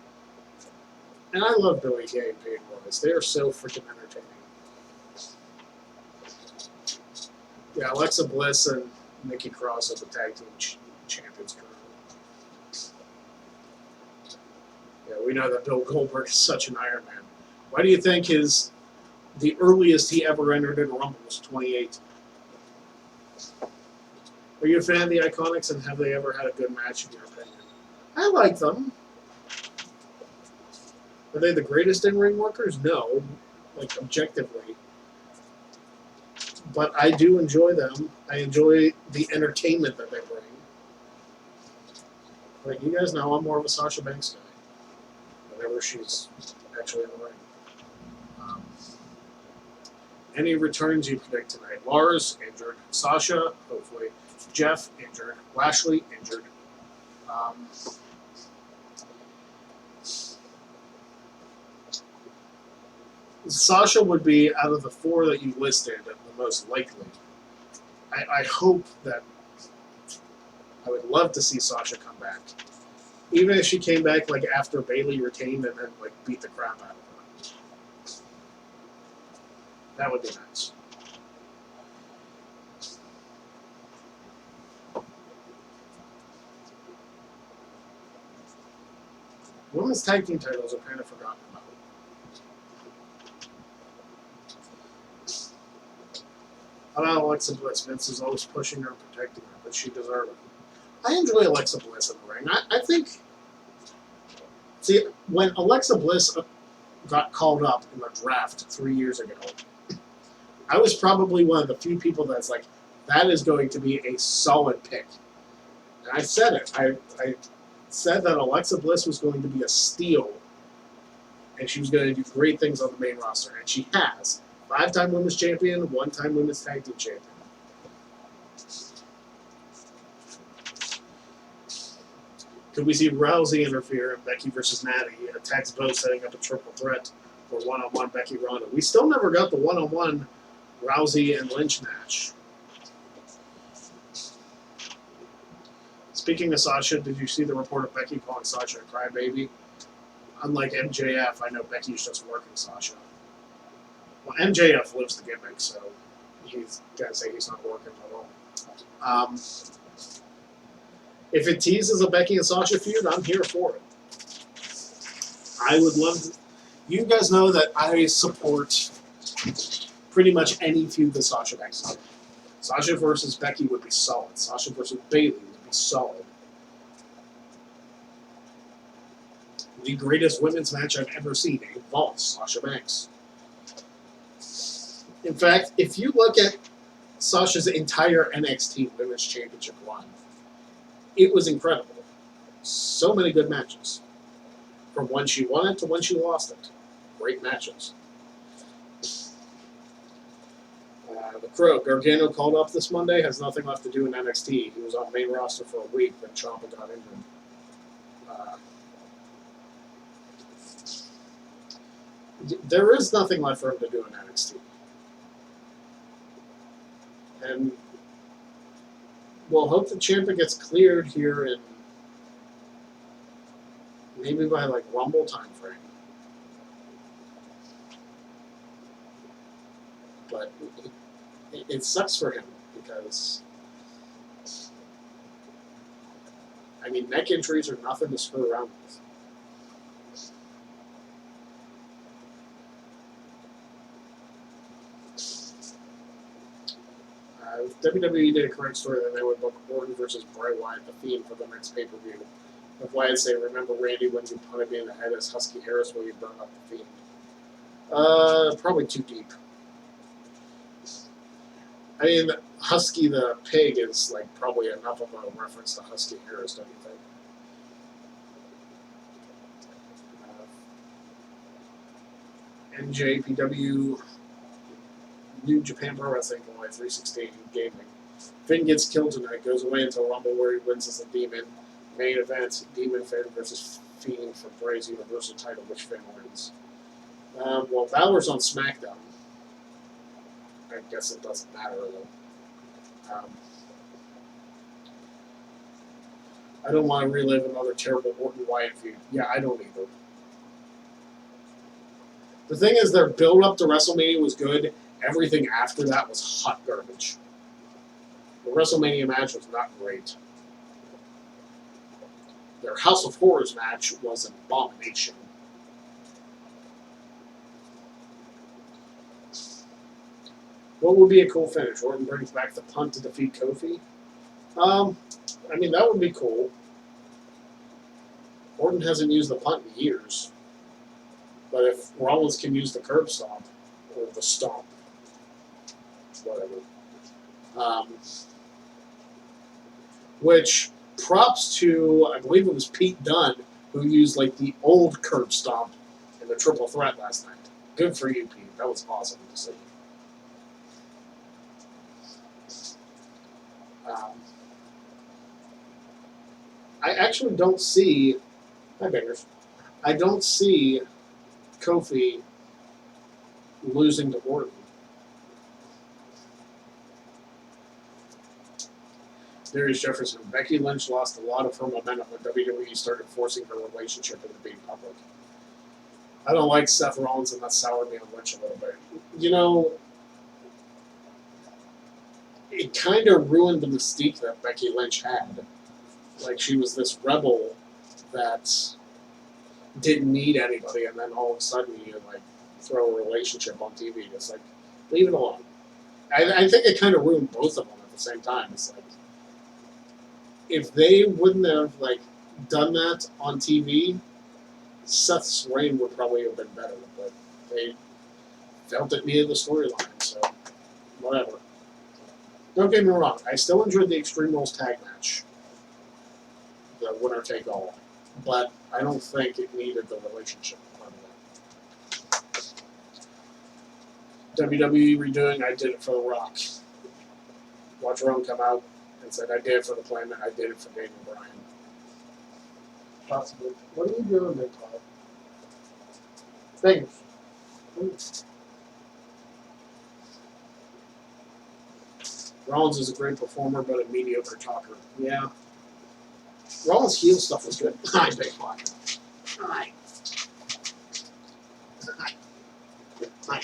And I love Billy Kay and Peyton Royce. They are so freaking entertaining. Yeah, Alexa Bliss and Nikki Cross are the tag team champions currently. Yeah, we know that Bill Goldberg is such an Iron Man. Why do you think the earliest he ever entered in a Rumble was 28? Are you a fan of the Iconics, and have they ever had a good match in your opinion? I like them. Are they the greatest in-ring workers? No, like objectively. But I do enjoy them. I enjoy the entertainment that they bring. But you guys know I'm more of a Sasha Banks guy. Whenever she's actually in the ring. Any returns you predict tonight? Lars, injured. Sasha, hopefully. Jeff, injured. Lashley, injured. Sasha would be, out of the four that you listed, the most likely. I hope that... I would love to see Sasha come back. Even if she came back like after Bayley retained and then like beat the crap out of her. That would be nice. Women's tag team titles are kind of forgotten about. How about Alexa Bliss? Vince is always pushing her and protecting her, but she deserves it. I enjoy Alexa Bliss in the ring. I think... See, when Alexa Bliss got called up in the draft 3 years ago, I was probably one of the few people that's like, that is going to be a solid pick. And I said it. I said that Alexa Bliss was going to be a steal and she was going to do great things on the main roster, and she has. 5-time women's champion, 1-time women's tag team champion. Could we see Rousey interfere in Becky versus Natty? Attacks both, setting up a triple threat for one-on-one Becky Ronda. We still never got the one-on-one Rousey and Lynch match. Speaking of Sasha, did you see the report of Becky calling Sasha a crybaby? Unlike MJF, I know Becky's just working Sasha. Well, MJF lives the gimmick, so he's got to say he's not working at all. If it teases a Becky and Sasha feud, I'm here for it. I would love to. You guys know that I support pretty much any feud that Sasha makes. Sasha versus Becky would be solid. Sasha versus Bayley would be solid. The greatest women's match I've ever seen involves Sasha Banks. In fact, if you look at Sasha's entire NXT Women's Championship run, it was incredible. So many good matches. From when she won it to when she lost it. Great matches. The Crow, Gargano called up this Monday, has nothing left to do in NXT. He was on main roster for a week, then Ciampa got injured. There is nothing left for him to do in NXT. And we'll hope that Ciampa gets cleared here in maybe by like Rumble time frame. But it sucks for him because, I mean, neck injuries are nothing to screw around with. If WWE did a correct story, then they would book Orton versus Bray Wyatt, the Fiend, for the next pay-per-view. If Wyatt say, remember Randy when you punted me in the head as Husky Harris while you burn up the Fiend? Probably too deep. I mean, Husky the pig is like probably enough of a reference to Husky Harris, don't you think? NJPW New Japan Pro Wrestling for 316 Gaming. Finn gets killed tonight, goes away until Rumble where he wins as a Demon. Main event, Demon Finn versus Fiend for Bray's Universal title, which Finn wins. Well, Balor's on SmackDown. I guess it doesn't matter, though. I don't want to relive another terrible Orton Wyatt feud. Yeah, I don't either. The thing is, their build-up to WrestleMania was good. Everything after that was hot garbage. The WrestleMania match was not great. Their House of Horrors match was an abomination. What would be a cool finish? Orton brings back the punt to defeat Kofi? I mean, that would be cool. Orton hasn't used the punt in years. But if Rollins can use the curb stomp, or the stomp, whatever. Which, props to, I believe it was Pete Dunne, who used like the old curb stomp in the triple threat last night. Good for you, Pete. That was awesome to see. I actually don't see, hi Bangers, I don't see Kofi losing to Orton. Darius Jefferson. Becky Lynch lost a lot of her momentum when WWE started forcing her relationship into being public. I don't like Seth Rollins, and that soured me on Lynch a little bit. You know, it kind of ruined the mystique that Becky Lynch had. Like, she was this rebel that didn't need anybody, and then all of a sudden you, like, throw a relationship on TV. It's like, leave it alone. I think it kind of ruined both of them at the same time. It's like, if they wouldn't have, like, done that on TV, Seth's reign would probably have been better, but they felt it needed the storyline, so whatever. Don't get me wrong, I still enjoyed the Extreme Rules tag match, the winner take all, but I don't think it needed the relationship part of that. WWE redoing I Did It for The Rock. Watch Rome come out and said, I did it for the planet, I did it for Daniel Bryan. Possibly. What are you doing there, Todd? Things. Rollins is a great performer, but a mediocre talker. Yeah. Rollins' heel stuff was good. Hi, Big Block. Hi. Hi.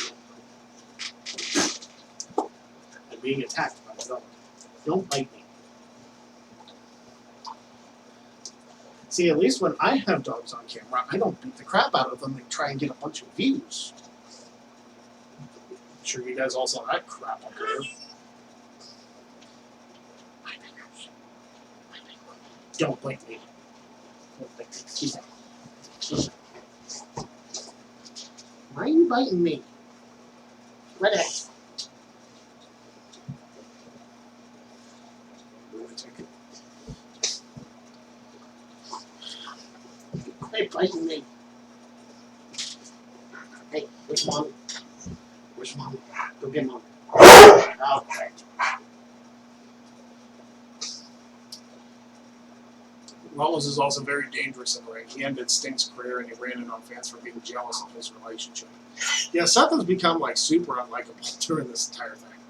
I'm being attacked by a dog. Don't bite me. See, at least when I have dogs on camera, I don't beat the crap out of them and try and get a bunch of views. I'm sure you guys all saw that crap up there. Don't bite me. Don't bite me. Keep that. Why are you biting me? Right ahead. Hey, biting me. Hey, where's Mom? Where's Mom? Go get Mom. Okay. Rollins is also very dangerous in the ring. He ended Sting's career and he ran in on fans for being jealous of his relationship. Yeah, Seth has become like super unlikable during this entire thing.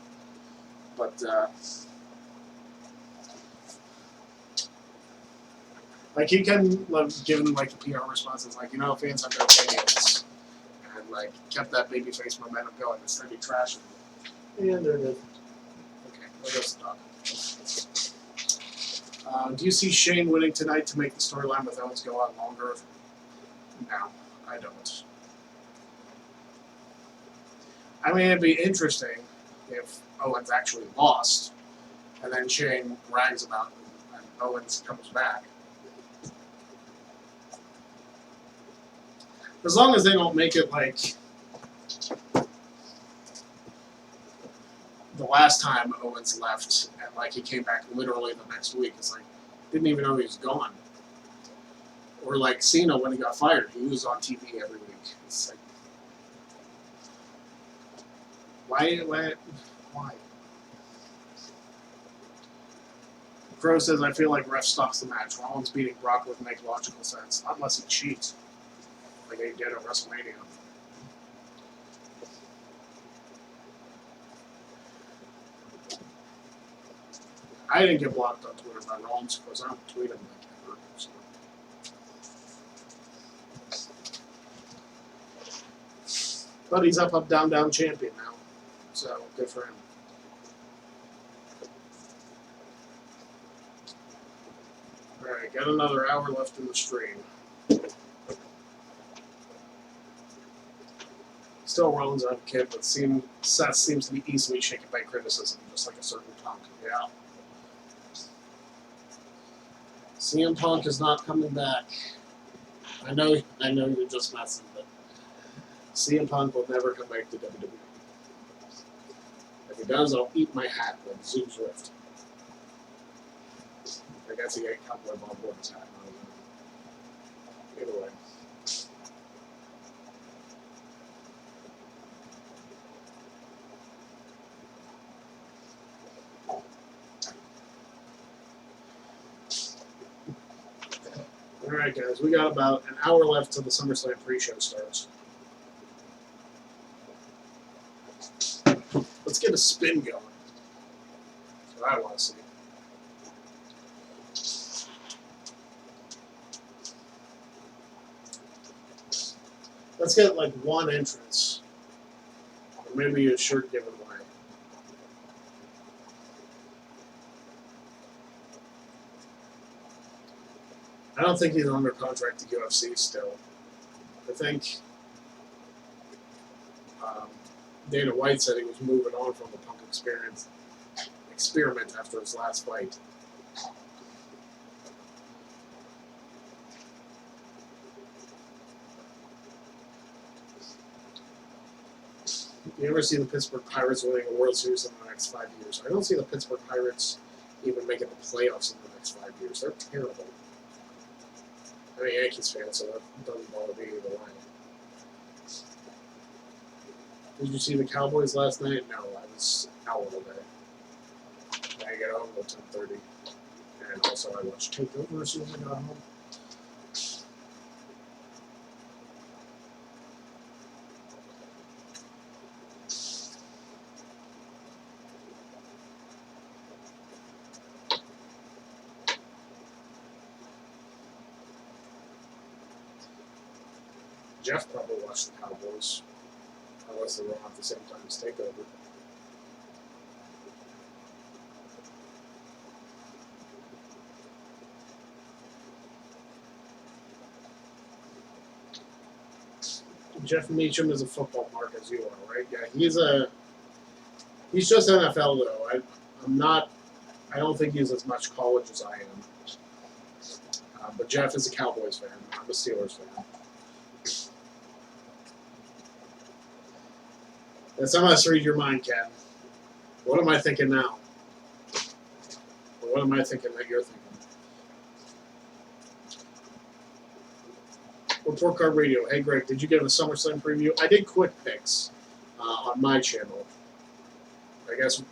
But like he can give him like the PR responses like, you know, fans have their opinions, and like kept that babyface momentum going instead of trashing him. And there it is. Okay, there goes the dog. Do you see Shane winning tonight to make the storyline with Owens go on longer? No, I don't. I mean, it'd be interesting if Owens actually lost, and then Shane brags about it, and Owens comes back. As long as they don't make it like the last time Owens left, and like he came back literally the next week. It's like, didn't even know he was gone. Or like Cena when he got fired, he was on TV every week. It's like, why? Crow says, I feel like ref stops the match. Rollins beating Brock would make logical sense, not unless he cheats, like they did at WrestleMania. I didn't get blocked on Twitter by Rollins because I don't tweet him like ever. So. But he's up, down, down champion now. So, good for him. Alright, got another hour left in the stream. Still Rollins advocate, but Seth seems to be easily shaken by criticism, just like a certain Punk. Yeah. CM Punk is not coming back. I know you're just messing, but CM Punk will never come back to WWE. If he does, I'll eat my hat like Zeus Rift. I guess he ate Cowboy Bob Orton's hat. Either way. Alright guys, we got about an hour left till the SummerSlam pre-show starts. Let's get a spin going. That's what I want to see. Let's get like one entrance. Or maybe a shirt given away. I don't think he's under contract to UFC still. I think Dana White said he was moving on from the Punk experiment after his last fight. You ever see the Pittsburgh Pirates winning a World Series in the next 5 years? I don't see the Pittsburgh Pirates even making the playoffs in the next 5 years. They're terrible. I'm a Yankees fan, so that doesn't bother me either way. Did you see the Cowboys last night? No, I was out all day. I got home at 10:30, and also I watched Takeover as soon as I got home. Jeff probably watched the Cowboys, unless they were on at the same time as Takeover. Jeff Meacham is a football mark as you are, right? Yeah, he's just NFL though. I don't think he's as much college as I am. But Jeff is a Cowboys fan. I'm a Steelers fan. That's how much read your mind, Ken. What am I thinking now? Or what am I thinking that you're thinking? Report Card Radio. Hey, Greg, did you get a SummerSlam preview? I did quick picks on my channel. I guess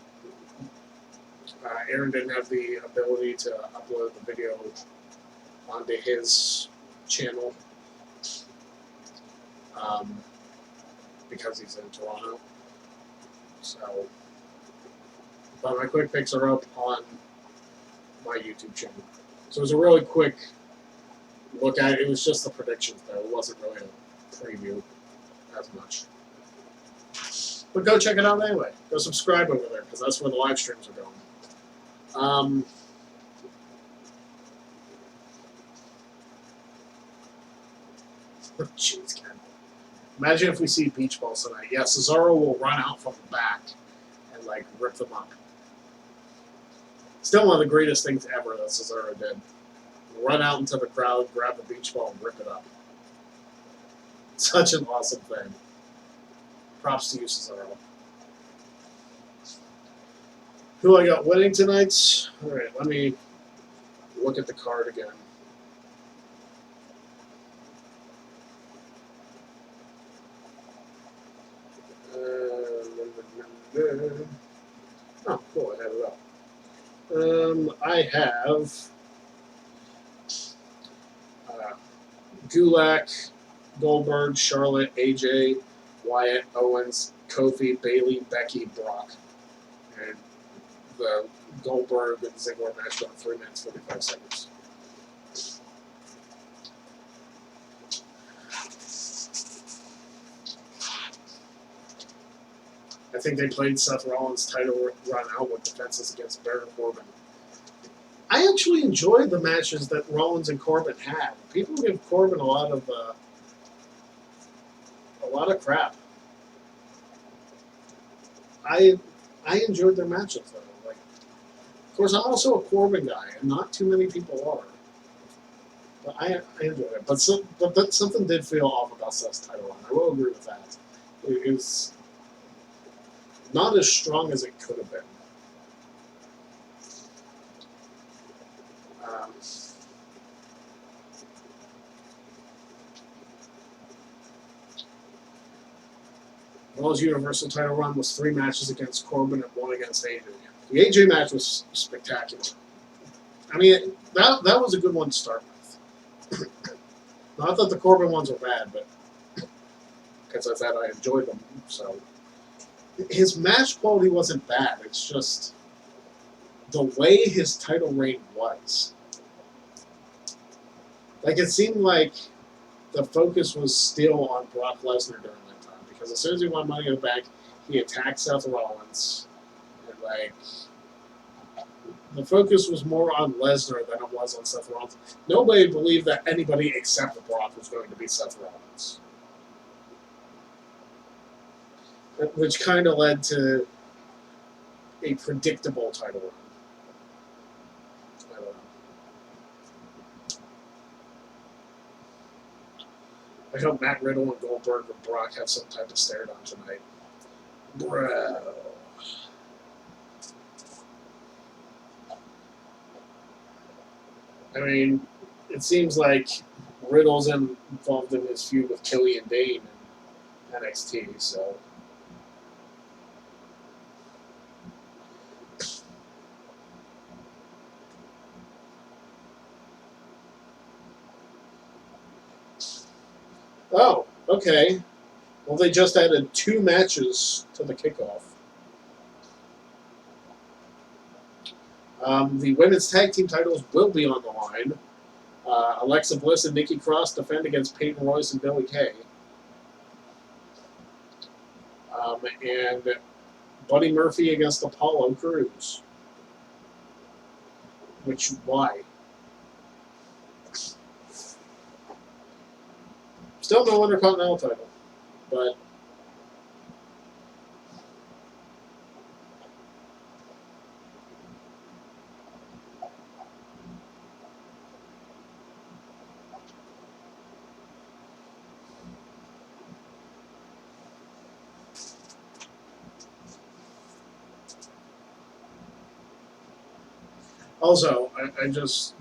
Aaron didn't have the ability to upload the video onto his channel because he's in Toronto. So, but my quick picks are up on my YouTube channel. So it was a really quick look at it. It was just the predictions, though. It wasn't really a preview as much. But go check it out anyway. Go subscribe over there, because that's where the live streams are going. Jeez, Ken. Imagine if we see beach balls tonight. Yeah, Cesaro will run out from the back and, like, rip them up. Still one of the greatest things ever that Cesaro did. Run out into the crowd, grab the beach ball, and rip it up. Such an awesome thing. Props to you, Cesaro. Who I got winning tonight? All right, let me look at the card again. Oh, cool, I had it up. I have Gulak, Goldberg, Charlotte, AJ, Wyatt, Owens, Kofi, Bayley, Becky, Brock. And the Goldberg and Ziggler match went 3 minutes, 45 seconds. I think they played Seth Rollins' title run out with defenses against Baron Corbin. I actually enjoyed the matches that Rollins and Corbin had. People give Corbin a lot of crap. I enjoyed their matches though. Like, of course, I'm also a Corbin guy, and not too many people are. But I enjoyed it. But something did feel off about Seth's title run. I will agree with that. It was not as strong as it could have been. Raw's Universal title run was 3 matches against Corbin and 1 against AJ. The AJ match was spectacular. I mean, that was a good one to start with. Not that the Corbin ones were bad, but because I thought I enjoyed them. So his match quality wasn't bad. It's just the way his title reign was. Like, it seemed like the focus was still on Brock Lesnar during that time. Because as soon as he won Money in the Bank, he attacked Seth Rollins. And, like, the focus was more on Lesnar than it was on Seth Rollins. Nobody believed that anybody except Brock was going to be Seth Rollins. Which kind of led to a predictable title run. I don't know. I hope Matt Riddle and Goldberg and Brock have some type of stare down tonight. Bro. I mean, it seems like Riddle's involved in his feud with Killian Dane in NXT, so Oh, okay. Well, they just added 2 matches to the kickoff. The women's tag team titles will be on the line. Alexa Bliss and Nikki Cross defend against Peyton Royce and Billie Kay. And Buddy Murphy against Apollo Crews. Which, why? Still no Intercontinental title. But also, I just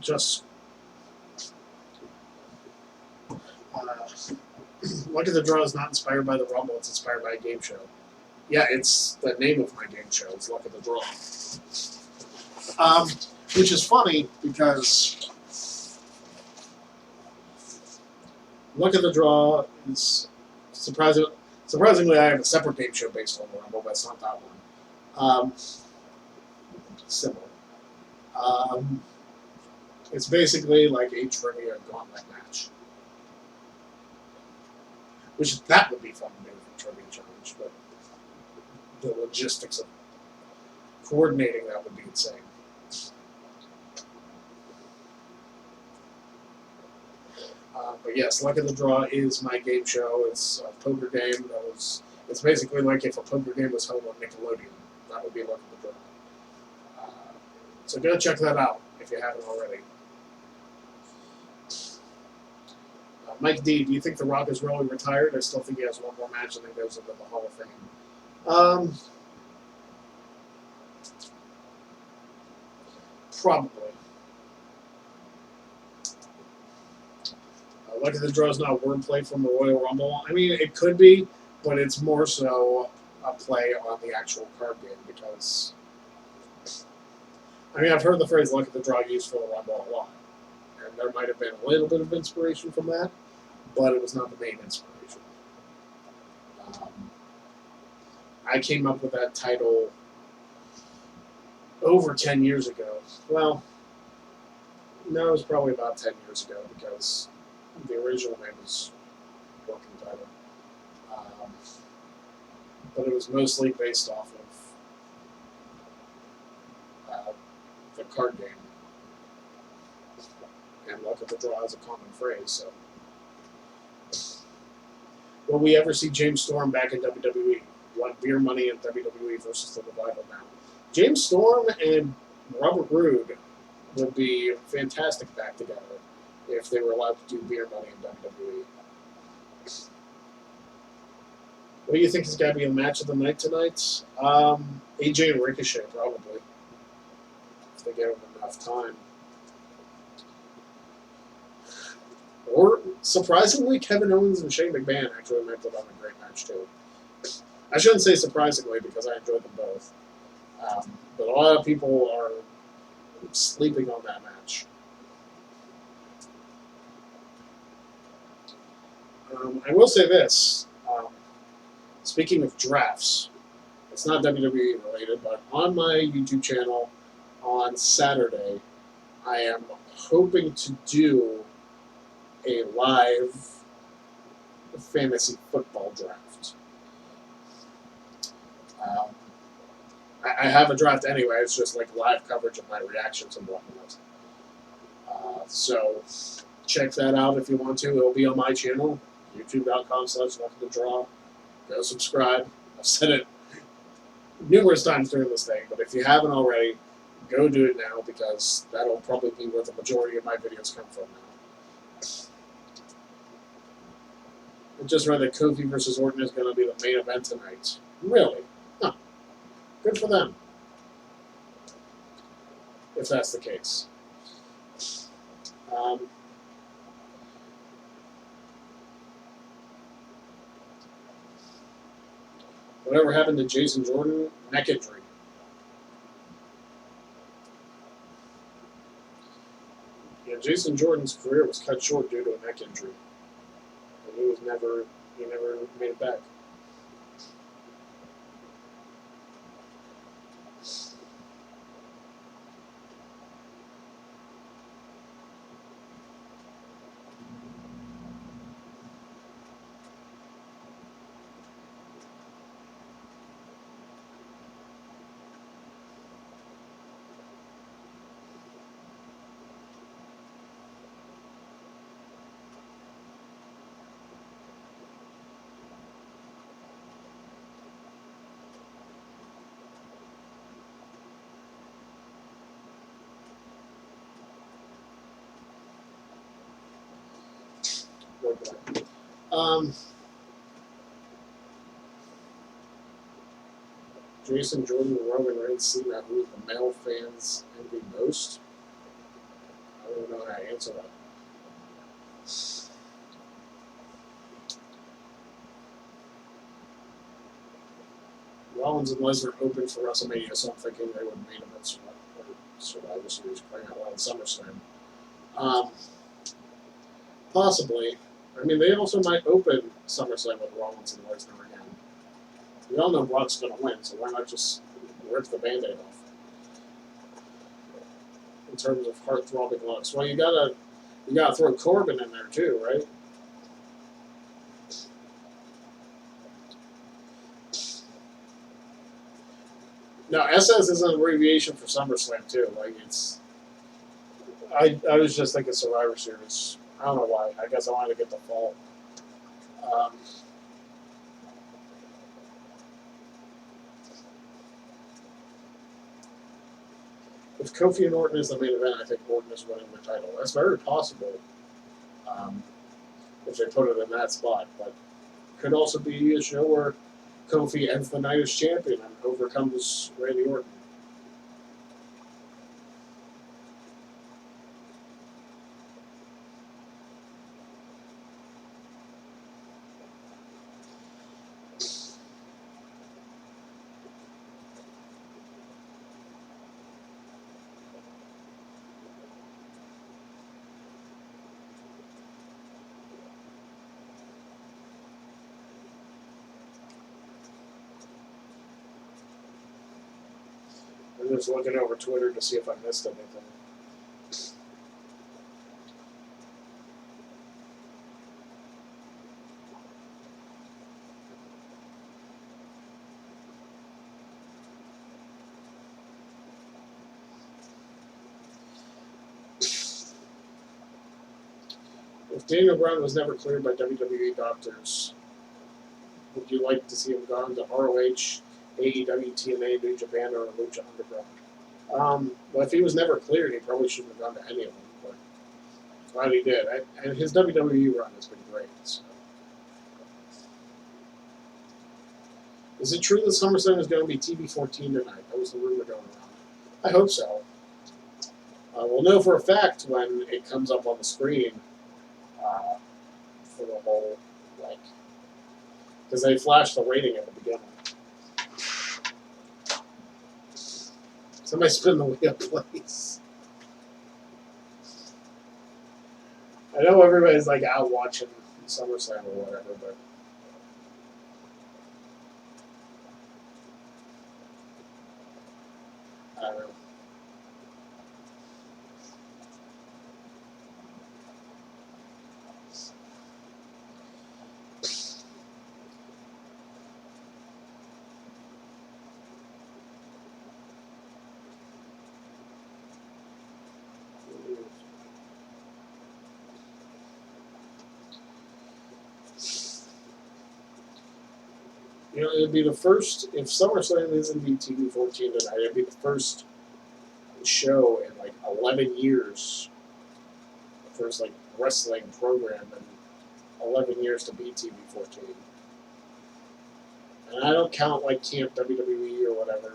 Luck of the Draw is not inspired by the Rumble, it's inspired by a game show. Yeah, it's the name of my game show. It's Luck of the Draw. Which is funny because Luck of the Draw is surprisingly I have a separate game show based on the Rumble, but it's not that one. Similar. It's basically like a trivia gauntlet match. Which that would be fun to do for Trivia Challenge, but the logistics of coordinating that would be insane. But yes, Luck of the Draw is my game show. It's a poker game. It's basically like if a poker game was held on Nickelodeon. That would be Luck of the Draw. So go check that out if you haven't already. Mike D, do you think The Rock is really retired? I still think he has one more match and then goes into the Hall of Fame. Probably. Luck of the Draw is not wordplay from the Royal Rumble. I mean, it could be, but it's more so a play on the actual card game because, I mean, I've heard the phrase Luck of the Draw used for the Rumble a lot. And there might have been a little bit of inspiration from that, but it was not the main inspiration. I came up with that title over 10 years ago. Well, no, it was probably about 10 years ago because the original name was working title. But it was mostly based off of the card game. And Luck of the Draw is a common phrase, so. Will we ever see James Storm back in WWE? Want beer money in WWE versus the Revival now? James Storm and Robert Roode would be fantastic back together if they were allowed to do beer money in WWE. What do you think is going to be a match of the night tonight? AJ and Ricochet, probably. If they give them enough time. Or, surprisingly, Kevin Owens and Shane McMahon actually might put on a great match, too. I shouldn't say surprisingly, because I enjoyed them both. But a lot of people are sleeping on that match. I will say this. Speaking of drafts, it's not WWE related, but on my YouTube channel on Saturday, I am hoping to do a live fantasy football draft. I have a draft anyway. It's just like live coverage of my reactions and whatnot. So check that out if you want to. It'll be on my channel, youtube.com/luckofthedraw. Go subscribe. I've said it numerous times during this thing, but if you haven't already, go do it now because that'll probably be where the majority of my videos come from now. I just read that Kofi versus Orton is going to be the main event tonight. Really? Huh. Good for them. If that's the case. Whatever happened to Jason Jordan? Neck injury. Yeah, Jason Jordan's career was cut short due to a neck injury. He never made it back. Jason Jordan and Roman Reigns seem to who the male fans envy most. I don't know how to answer that. Rollins and Lesnar open for WrestleMania, so I'm thinking they would main event Survivor Series playing out on SummerSlam. Possibly. I mean, they also might open SummerSlam with Rollins and Lesnar again. We all know Brock's going to win, so why not just rip the Band-Aid off? In terms of heart-throbbing looks. Well, you gotta throw Corbin in there too, right? Now, SS is an abbreviation for SummerSlam too. Like it's, I was just thinking Survivor Series. I don't know why. I guess I wanted to get the fall. If Kofi and Orton is the main event, I think Orton is winning the title. That's very possible if they put it in that spot. But could also be a show where Kofi ends the night as champion and overcomes Randy Orton. I'm just looking over Twitter to see if I missed anything. If Daniel Bryan was never cleared by WWE doctors, would you like to see him gone to ROH, AEW, TNA, New Japan, or Lucha Underground? Well, if he was never cleared, he probably shouldn't have gone to any of them. But glad he did. And his WWE run has been great. So. Is it true that SummerSlam is going to be TV-14 tonight? That was the rumor going around. I hope so. We'll know for a fact when it comes up on the screen for the whole, like, because they flashed the rating at the beginning. Somebody spin the wheel, please. I know everybody's like out watching SummerSlam or whatever, but I don't know. You know, it'd be the first, if SummerSlam is indeed TV-14 tonight, it'd be the first show in like 11 years, first like wrestling program in 11 years to be TV-14. And I don't count like Camp WWE or whatever,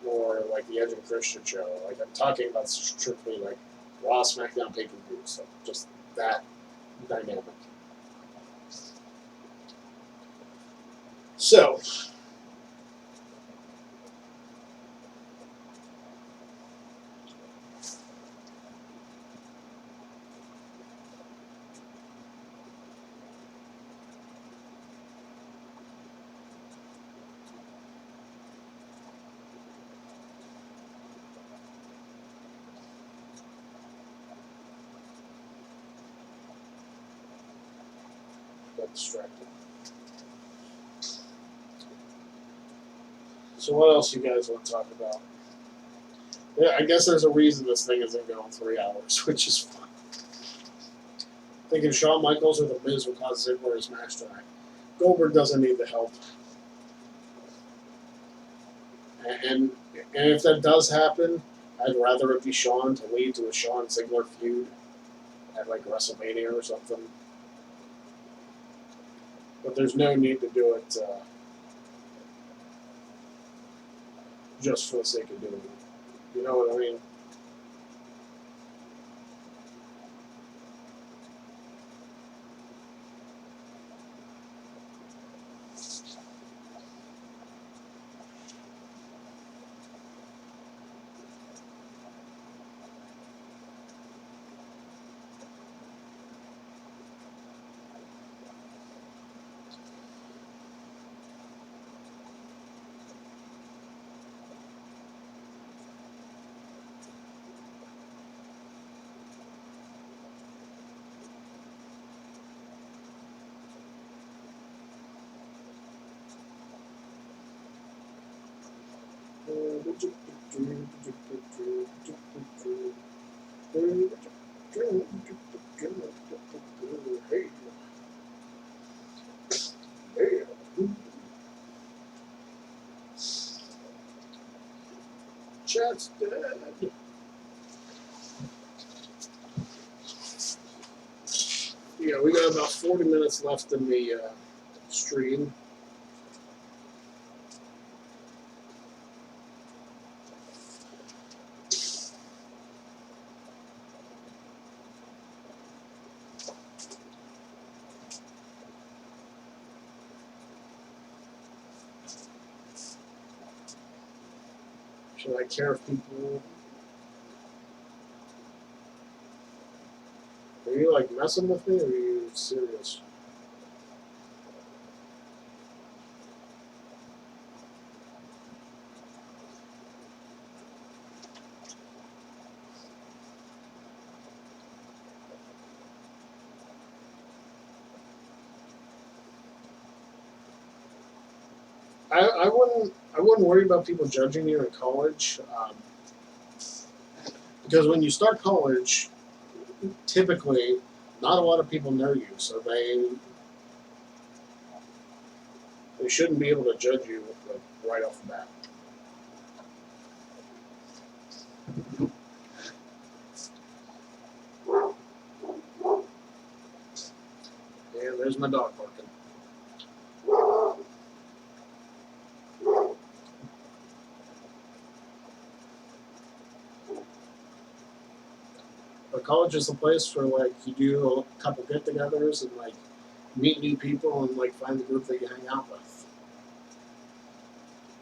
or like the Edge and Christian show. Like I'm talking about strictly like Raw, SmackDown, pay-per-views, so just that dynamic. So, got distracted. So what else you guys want to talk about? Yeah, I guess there's a reason this thing isn't going 3 hours, which is fun. Thinking Shawn Michaels or The Miz will cause Ziggler's match tonight. Goldberg doesn't need the help. And if that does happen, I'd rather it be Shawn to lead to a Shawn Ziggler feud at like WrestleMania or something. But there's no need to do it just for the sake of doing it. You know what I mean? Chat's dead. Yeah, we got about 40 minutes left in the stream. Should I care if people... Are you, like, messing with me, or are you serious? I wouldn't worry about people judging you in college, because when you start college, typically, not a lot of people know you, so they shouldn't be able to judge you like, right off the bat. And there's my dog barking. But college is the place where like you do a couple get-togethers and like meet new people and like find the group that you hang out with.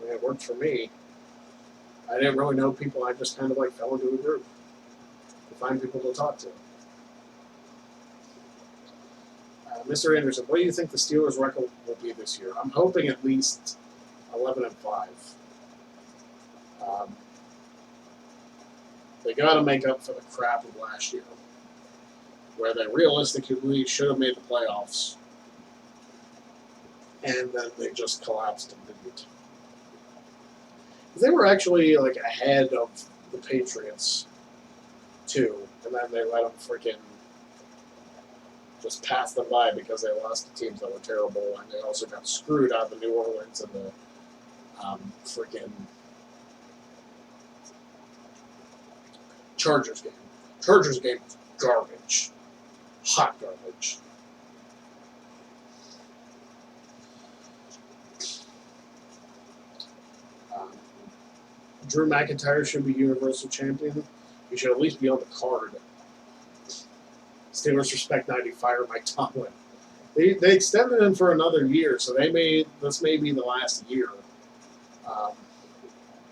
I mean, it worked for me. I didn't really know people. I just kind of like fell into a group to find people to talk to. Mr. Anderson, what do you think the Steelers' record will be this year? I'm hoping at least 11-5. They got to make up for the crap of last year, where they realistically should have made the playoffs, and then they just collapsed and didn't. They were actually like ahead of the Patriots, too, and then they let them freaking just pass them by because they lost to teams that were terrible, and they also got screwed out of the New Orleans and the freaking Chargers game. Chargers game was garbage. Hot garbage. Drew McIntyre should be Universal Champion. He should at least be on the card. Steelers respect 90, fire Mike Tomlin. They extended him for another year, so this may be the last year.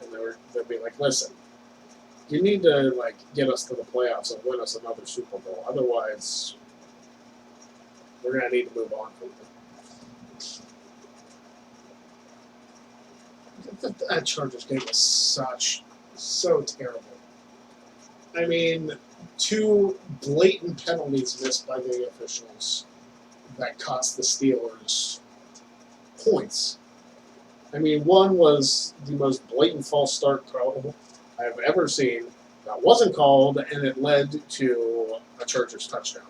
And they'll be like, listen, you need to like get us to the playoffs and win us another Super Bowl. Otherwise, we're gonna need to move on from it. That Chargers game was so terrible. I mean, 2 blatant penalties missed by the officials. that cost the Steelers points. I mean, one was the most blatant false start throw I've ever seen that wasn't called, and it led to a Chargers touchdown.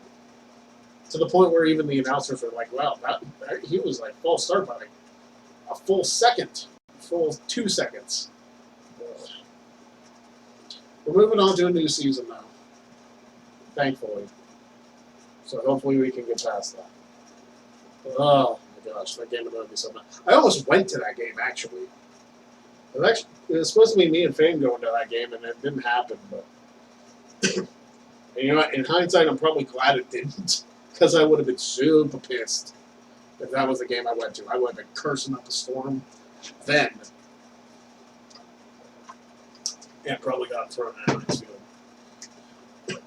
To the point where even the announcers were like, wow, that he was like false start by like a full 2 seconds. We're moving on to a new season now, thankfully. So hopefully we can get past that. Oh my gosh, that game annoyed me so much. I almost went to that game, actually. It was supposed to be me and Fame going to that game, and it didn't happen. But and you know what? In hindsight, I'm probably glad it didn't, because I would have been super pissed if that was the game I went to. I would have been cursing up a storm then. And probably got thrown out of the field. If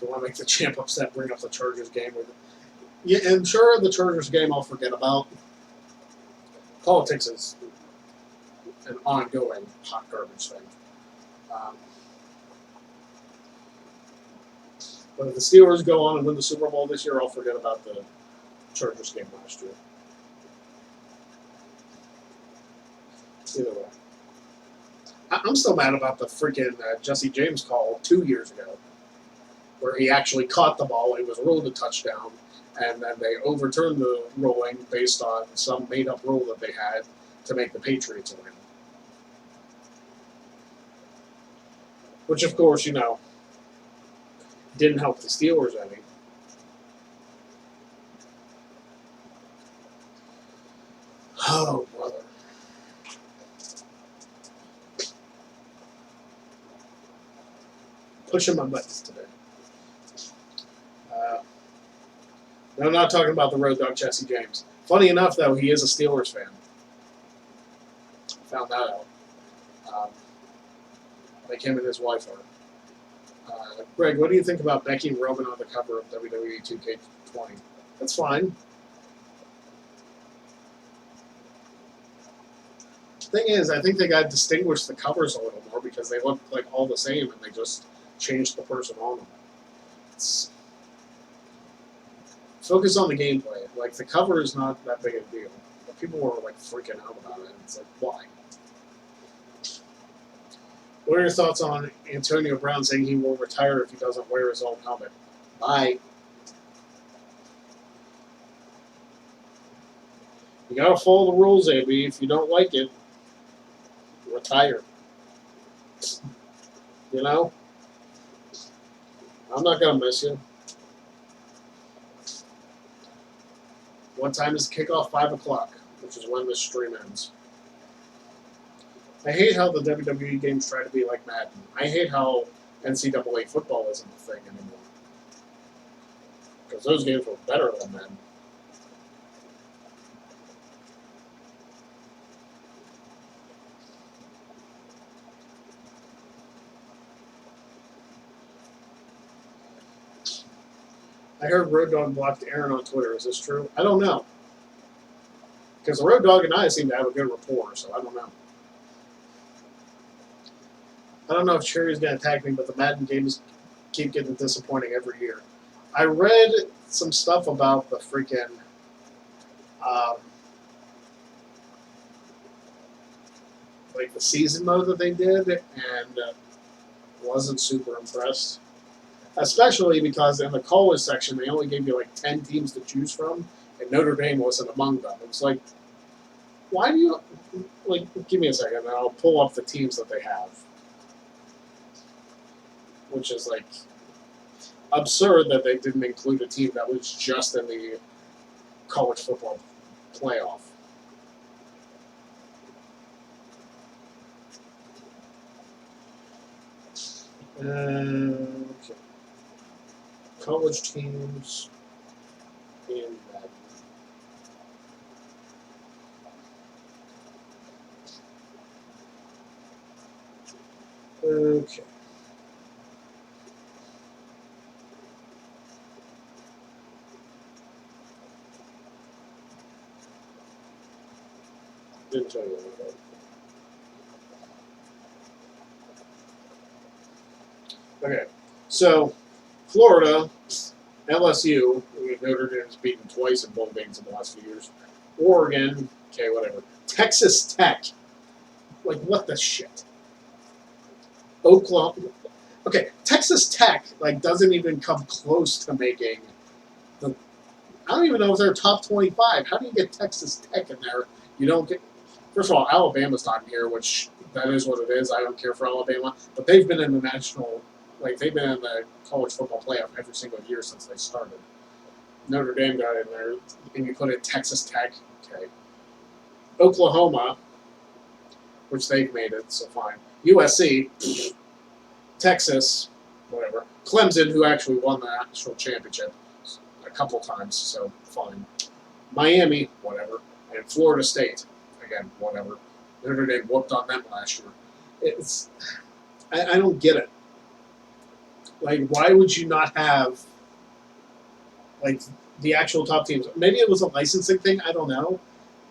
you want to make the champ upset, bring up the Chargers game. Yeah, and sure, the Chargers game I'll forget about. Politics is an ongoing hot garbage thing. But if the Steelers go on and win the Super Bowl this year, I'll forget about the Chargers game last year. Either way. I'm still mad about the freaking Jesse James call 2 years ago, where he actually caught the ball, it was ruled a touchdown, and then they overturned the ruling based on some made-up rule that they had to make the Patriots win. Which, of course, you know, didn't help the Steelers any. Oh, brother. Pushing my buttons today. No, I'm not talking about the road dog Jesse James. Funny enough, though, he is a Steelers fan. Found that out. Like him and his wife are. Greg, what do you think about Becky and Roman on the cover of WWE 2K20? That's fine. Thing is, I think they got to distinguish the covers a little more because they look like all the same and they just changed the person on them. Focus on the gameplay. Like, the cover is not that big a deal. But people were, like, freaking out about it. And it's like, why? What are your thoughts on Antonio Brown saying he will retire if he doesn't wear his own helmet? Bye. You gotta follow the rules, AB. If you don't like it, retire. You know? I'm not gonna miss you. What time is kickoff? 5 o'clock, which is when this stream ends. I hate how the WWE games try to be like Madden. I hate how NCAA football isn't a thing anymore. Because those games were better than Madden. I heard Road Dogg blocked Aaron on Twitter. Is this true? I don't know. Because the Road Dogg and I seem to have a good rapport, so I don't know. I don't know if Cherry's going to attack me, but the Madden games keep getting disappointing every year. I read some stuff about the freaking like the season mode that they did, and wasn't super impressed. Especially because in the college section, they only gave you like 10 teams to choose from, and Notre Dame wasn't among them. It was like, why do you, like, give me a second, and I'll pull up the teams that they have. Which is, like, absurd that they didn't include a team that was just in the college football playoff. Okay. College teams in Madden. Okay. Didn't tell you anything. Okay, so Florida LSU, Notre Dame's beaten twice in bowl games in the last few years. Oregon, okay, whatever. Texas Tech, like what the shit. Oklahoma, okay. Texas Tech like doesn't even come close to making the. I don't even know if they're top 25. How do you get Texas Tech in there? You don't get. First of all, Alabama's not in here, which that is what it is. I don't care for Alabama, but they've been in the national, like they've been in the college football playoff every single year since they started. Notre Dame got in there, and you put in Texas Tech, okay. Oklahoma, which they've made it, so fine. USC, Texas, whatever. Clemson, who actually won the national championship a couple times, so fine. Miami, whatever. And Florida State, again, whatever. Notre Dame whooped on them last year. It's, I don't get it. Like, why would you not have, like, the actual top teams? Maybe it was a licensing thing, I don't know.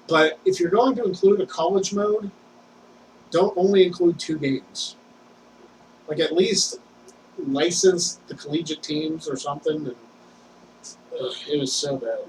But if you're going to include a college mode, don't only include 2 games. Like, at least license the collegiate teams or something. And it was so bad.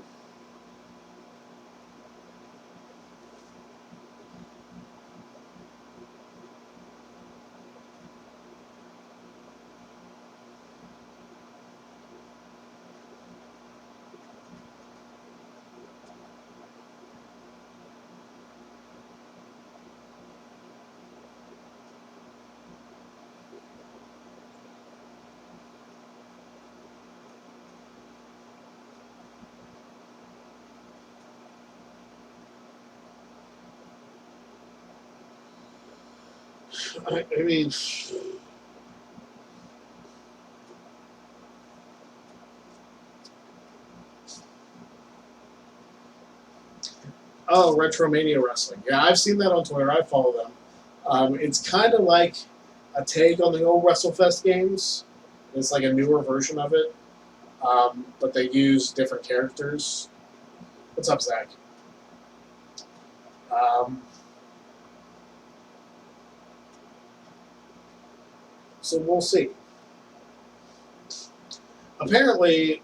I mean, oh, Retromania Wrestling. Yeah, I've seen that on Twitter. I follow them. It's kind of like a take on the old WrestleFest games. It's like a newer version of it, but they use different characters. What's up, Zach? So we'll see. Apparently,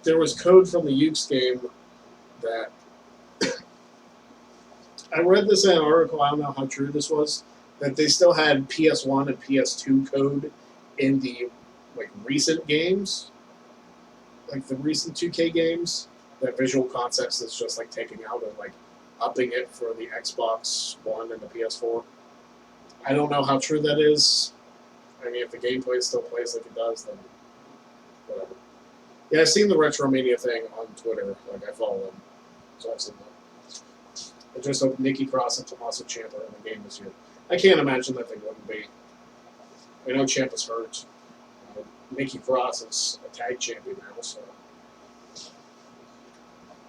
there was code from the Ukes game that I read this in an article. I don't know how true this was. That they still had PS1 and PS2 code in the like recent games, like the recent 2K games. That Visual Concepts is just like taking out and like upping it for the Xbox One and the PS4. I don't know how true that is. I mean, if the gameplay still plays like it does, then whatever. Yeah, I've seen the Retromania thing on Twitter. Like, I follow them. So I've seen that. I just hope Nikki Cross and Tommaso Ciampa are in the game this year. I can't imagine that they wouldn't be. I know Ciampa's hurt. Nikki Cross is a tag champion now, so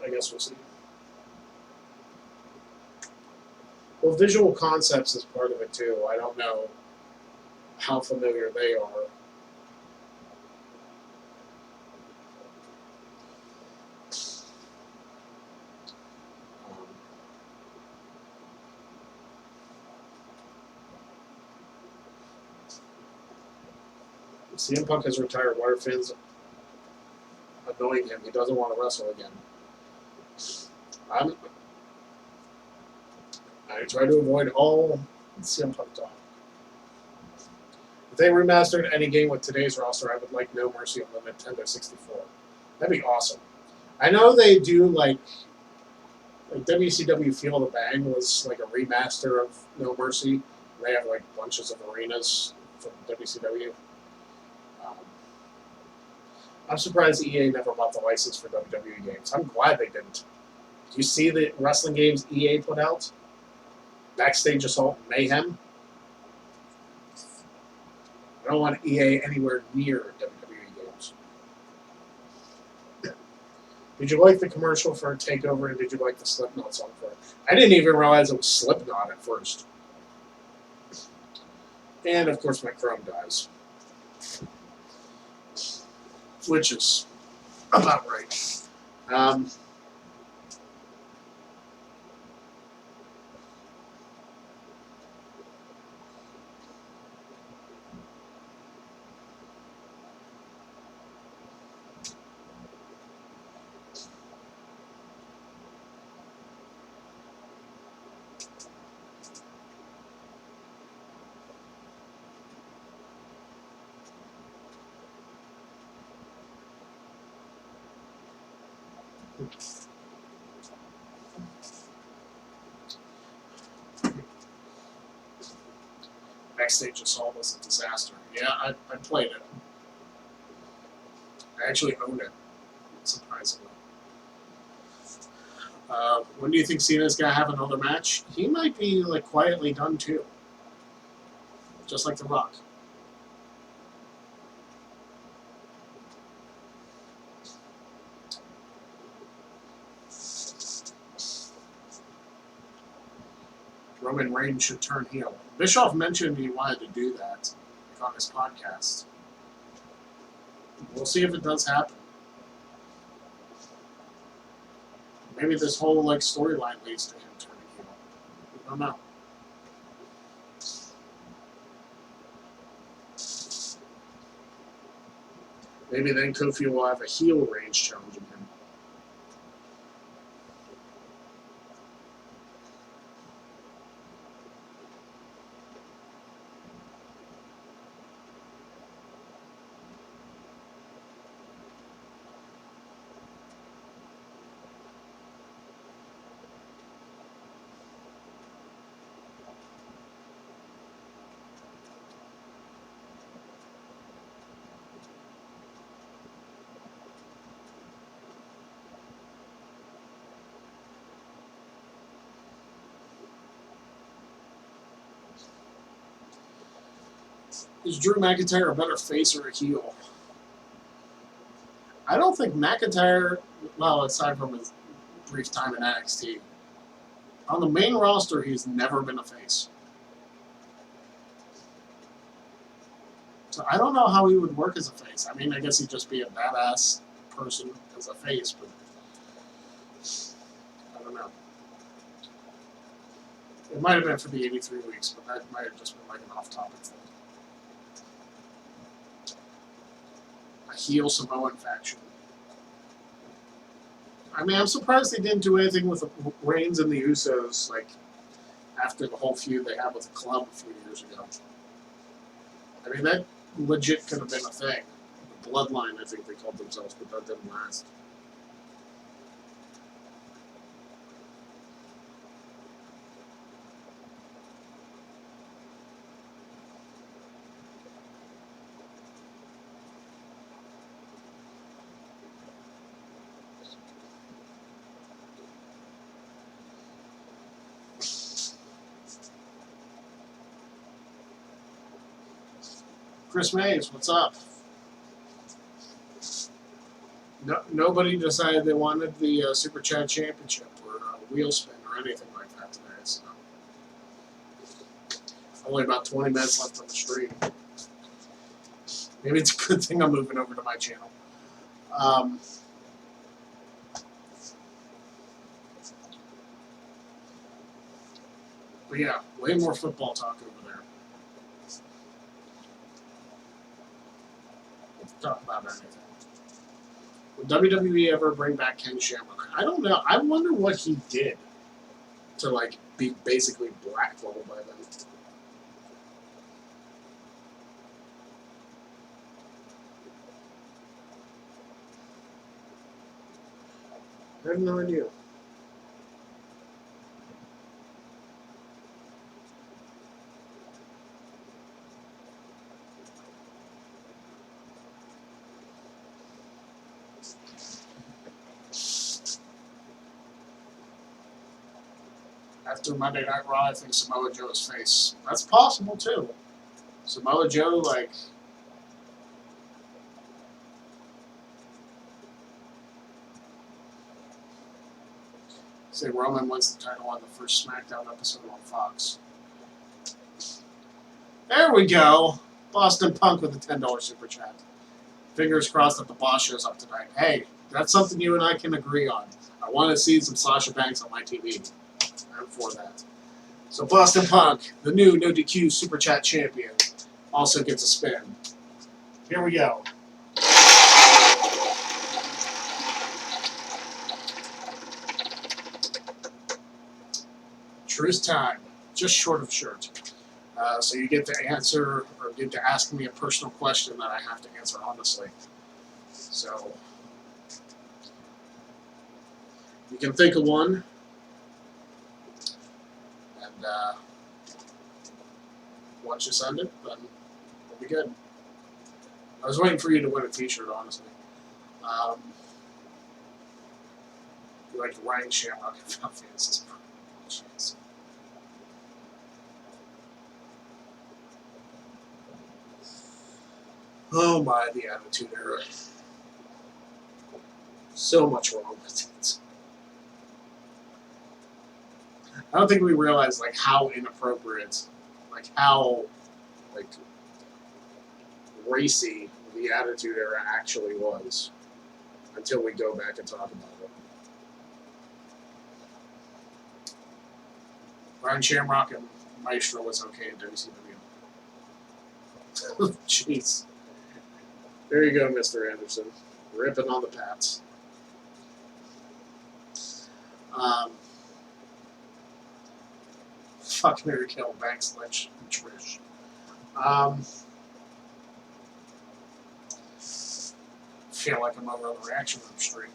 I guess we'll see. Well, Visual Concepts is part of it, too. I don't know how familiar they are. CM Punk has retired. Why are fans annoying him? He doesn't want to wrestle again. I try to avoid all CM Punk talk. If they remastered any game with today's roster, I would like No Mercy on the Nintendo 64. That'd be awesome. I know they do like WCW Feel the Bang was like a remaster of No Mercy. They have like bunches of arenas from WCW. I'm surprised EA never bought the license for WWE games. I'm glad they didn't. Do you see the wrestling games EA put out? Backstage Assault Mayhem? I don't want EA anywhere near WWE games. Did you like the commercial for Takeover, and did you like the Slipknot song for it? I didn't even realize it was Slipknot at first. And, of course, my Chrome dies. Which is about right. Backstage Assault was a disaster. Yeah, I played it. I actually owned it, surprisingly. When do you think Cena's gonna have another match? He might be like quietly done too, just like The Rock. Roman Reigns should turn heel. Bischoff mentioned he wanted to do that on his podcast. We'll see if it does happen. Maybe this whole like storyline leads to him turning heel. I don't know. Maybe then Kofi will have a heel Reigns challenging him. Is Drew McIntyre a better face or a heel? I don't think McIntyre, well, aside from his brief time in NXT, on the main roster, he's never been a face. So I don't know how he would work as a face. I mean, I guess he'd just be a badass person as a face, but I don't know. It might have been for the 83 weeks, but that might have just been like an off-topic thing. A heel Samoan faction. I mean, I'm surprised they didn't do anything with Reigns and the Usos, like, after the whole feud they had with the club a few years ago. I mean, that legit could have been a thing. The Bloodline, I think they called themselves, but that didn't last. Chris Mays, what's up? No, nobody decided they wanted the Super Chat Championship or wheel spin or anything like that today. So only about 20 minutes left on the stream. Maybe it's a good thing I'm moving over to my channel. But yeah, way more football talk over there. Let's talk about anything. Would WWE ever bring back Ken Shamrock? I don't know. I wonder what he did to like be basically blackballed by them. I have no idea. After Monday Night Raw, I think Samoa Joe's face. That's possible too. Samoa Joe, like, say Roman wins the title on the first SmackDown episode on Fox. There we go. Boston Punk with a $10 super chat. Fingers crossed that the boss shows up tonight. Hey, that's something you and I can agree on. I want to see some Sasha Banks on my TV. I'm for that. So Boston Punk, the new No DQ Super Chat champion, also gets a spin. Here we go. Truth time. Just short of shirt. So you get to answer, or get to ask me a personal question that I have to answer honestly. So You can think of one, and once you send it, then we'll be good. I was waiting for you to win a T-shirt, honestly. You like Ryan Shamrock and Final Fantasy. Jeez. Oh my, the Attitude Era. So much wrong with it. I don't think we realize like how inappropriate, like how like racy the Attitude Era actually was until we go back and talk about it. Ryan Shamrock and Maestro was okay in WCW. Jeez. There you go, Mr. Anderson. Ripping on the Pats. Fuck Mary Kill, Banks, Lynch, and Trish. Feel like I'm over on the reaction room stream.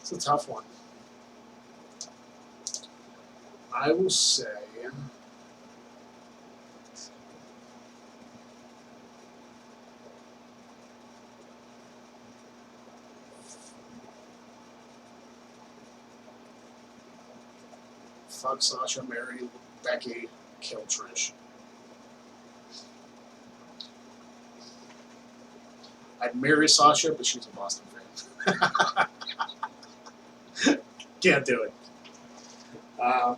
It's a tough one. I will say fuck Sasha, marry Becky, kill Trish. I'd marry Sasha, but she's a Boston fan. Can't do it. But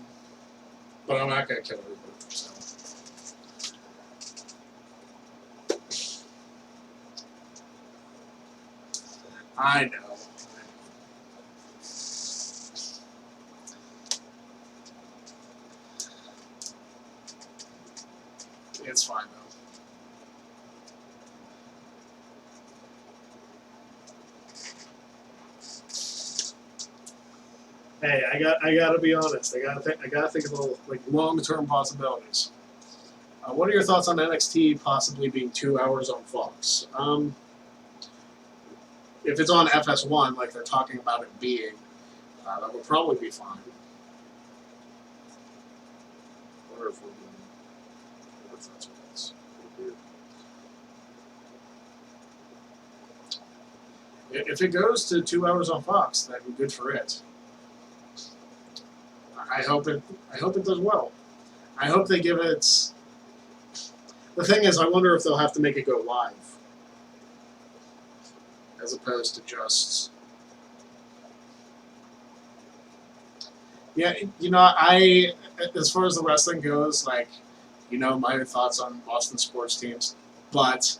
I'm not going to kill everybody. So. I know. It's fine though. Hey, I gotta be honest. I gotta think of the like long-term possibilities. What are your thoughts on NXT possibly being 2 hours on Fox? If it's on FS1, like they're talking about it being, that would probably be fine. I wonder if we're doing. I wonder if that's what it's weird. If it goes to 2 hours on Fox, then good for it. I hope it does well. I hope they give it. The thing is, I wonder if they'll have to make it go live, as opposed to just. Yeah, you know, as far as the wrestling goes, like, you know, my thoughts on Boston sports teams, but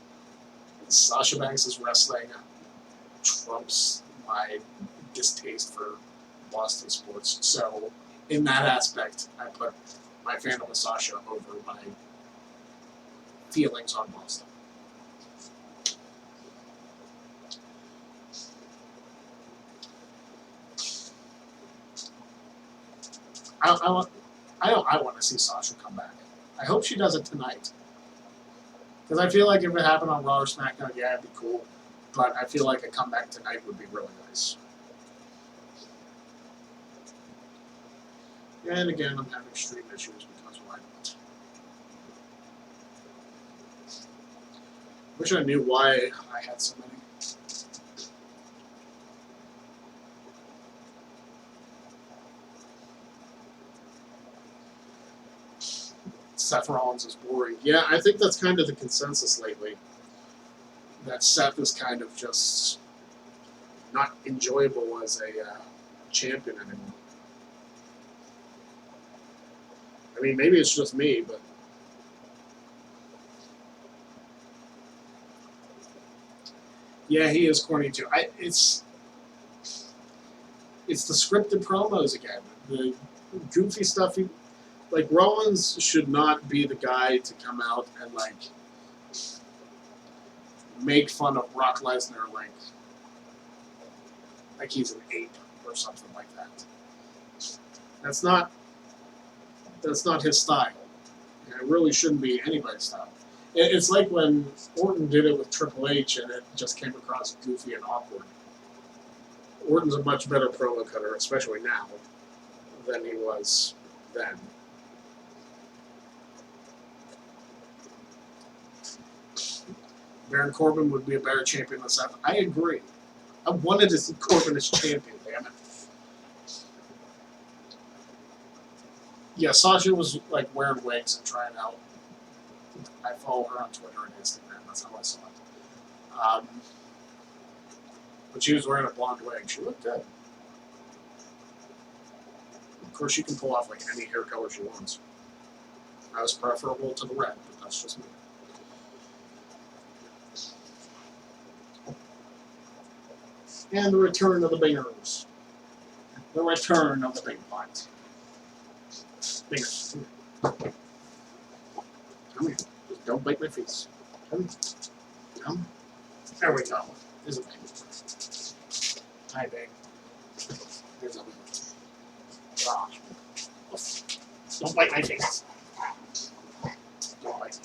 Sasha Banks' wrestling trumps my distaste for Boston sports. So, in that aspect, I put my fandom of Sasha over my feelings on Boston. I want to see Sasha come back. I hope she does it tonight. Because I feel like if it happened on Raw or SmackDown, yeah, it'd be cool. But I feel like a comeback tonight would be really nice. And again, I'm having stream issues because why not? Wish I knew why I had so many. Seth Rollins is boring. Yeah, I think that's kind of the consensus lately. That Seth is kind of just not enjoyable as a champion anymore. I mean, maybe it's just me, but yeah, he is corny too. It's the scripted promos again. The goofy stuff. Like, Rollins should not be the guy to come out and like make fun of Brock Lesnar like he's an ape or something like that. That's not his style. And it really shouldn't be anybody's style. It's like when Orton did it with Triple H and it just came across goofy and awkward. Orton's a much better promo cutter, especially now, than he was then. Baron Corbin would be a better champion than Seth. I agree. I wanted to see Corbin as champion, damn it. Yeah, Sasha was like wearing wigs and trying out. I follow her on Twitter and Instagram. That's how I saw it. But she was wearing a blonde wig. She looked good. Of course, she can pull off like any hair color she wants. I was preferable to the red, but that's just me. And the return of the bingers. The return of the big pot. Bingers. Come here. Just don't bite my face. Come here. Come. There we go. There's a bang. Hi, bang. There's a bang. Ah. Don't bite my face. Don't bite.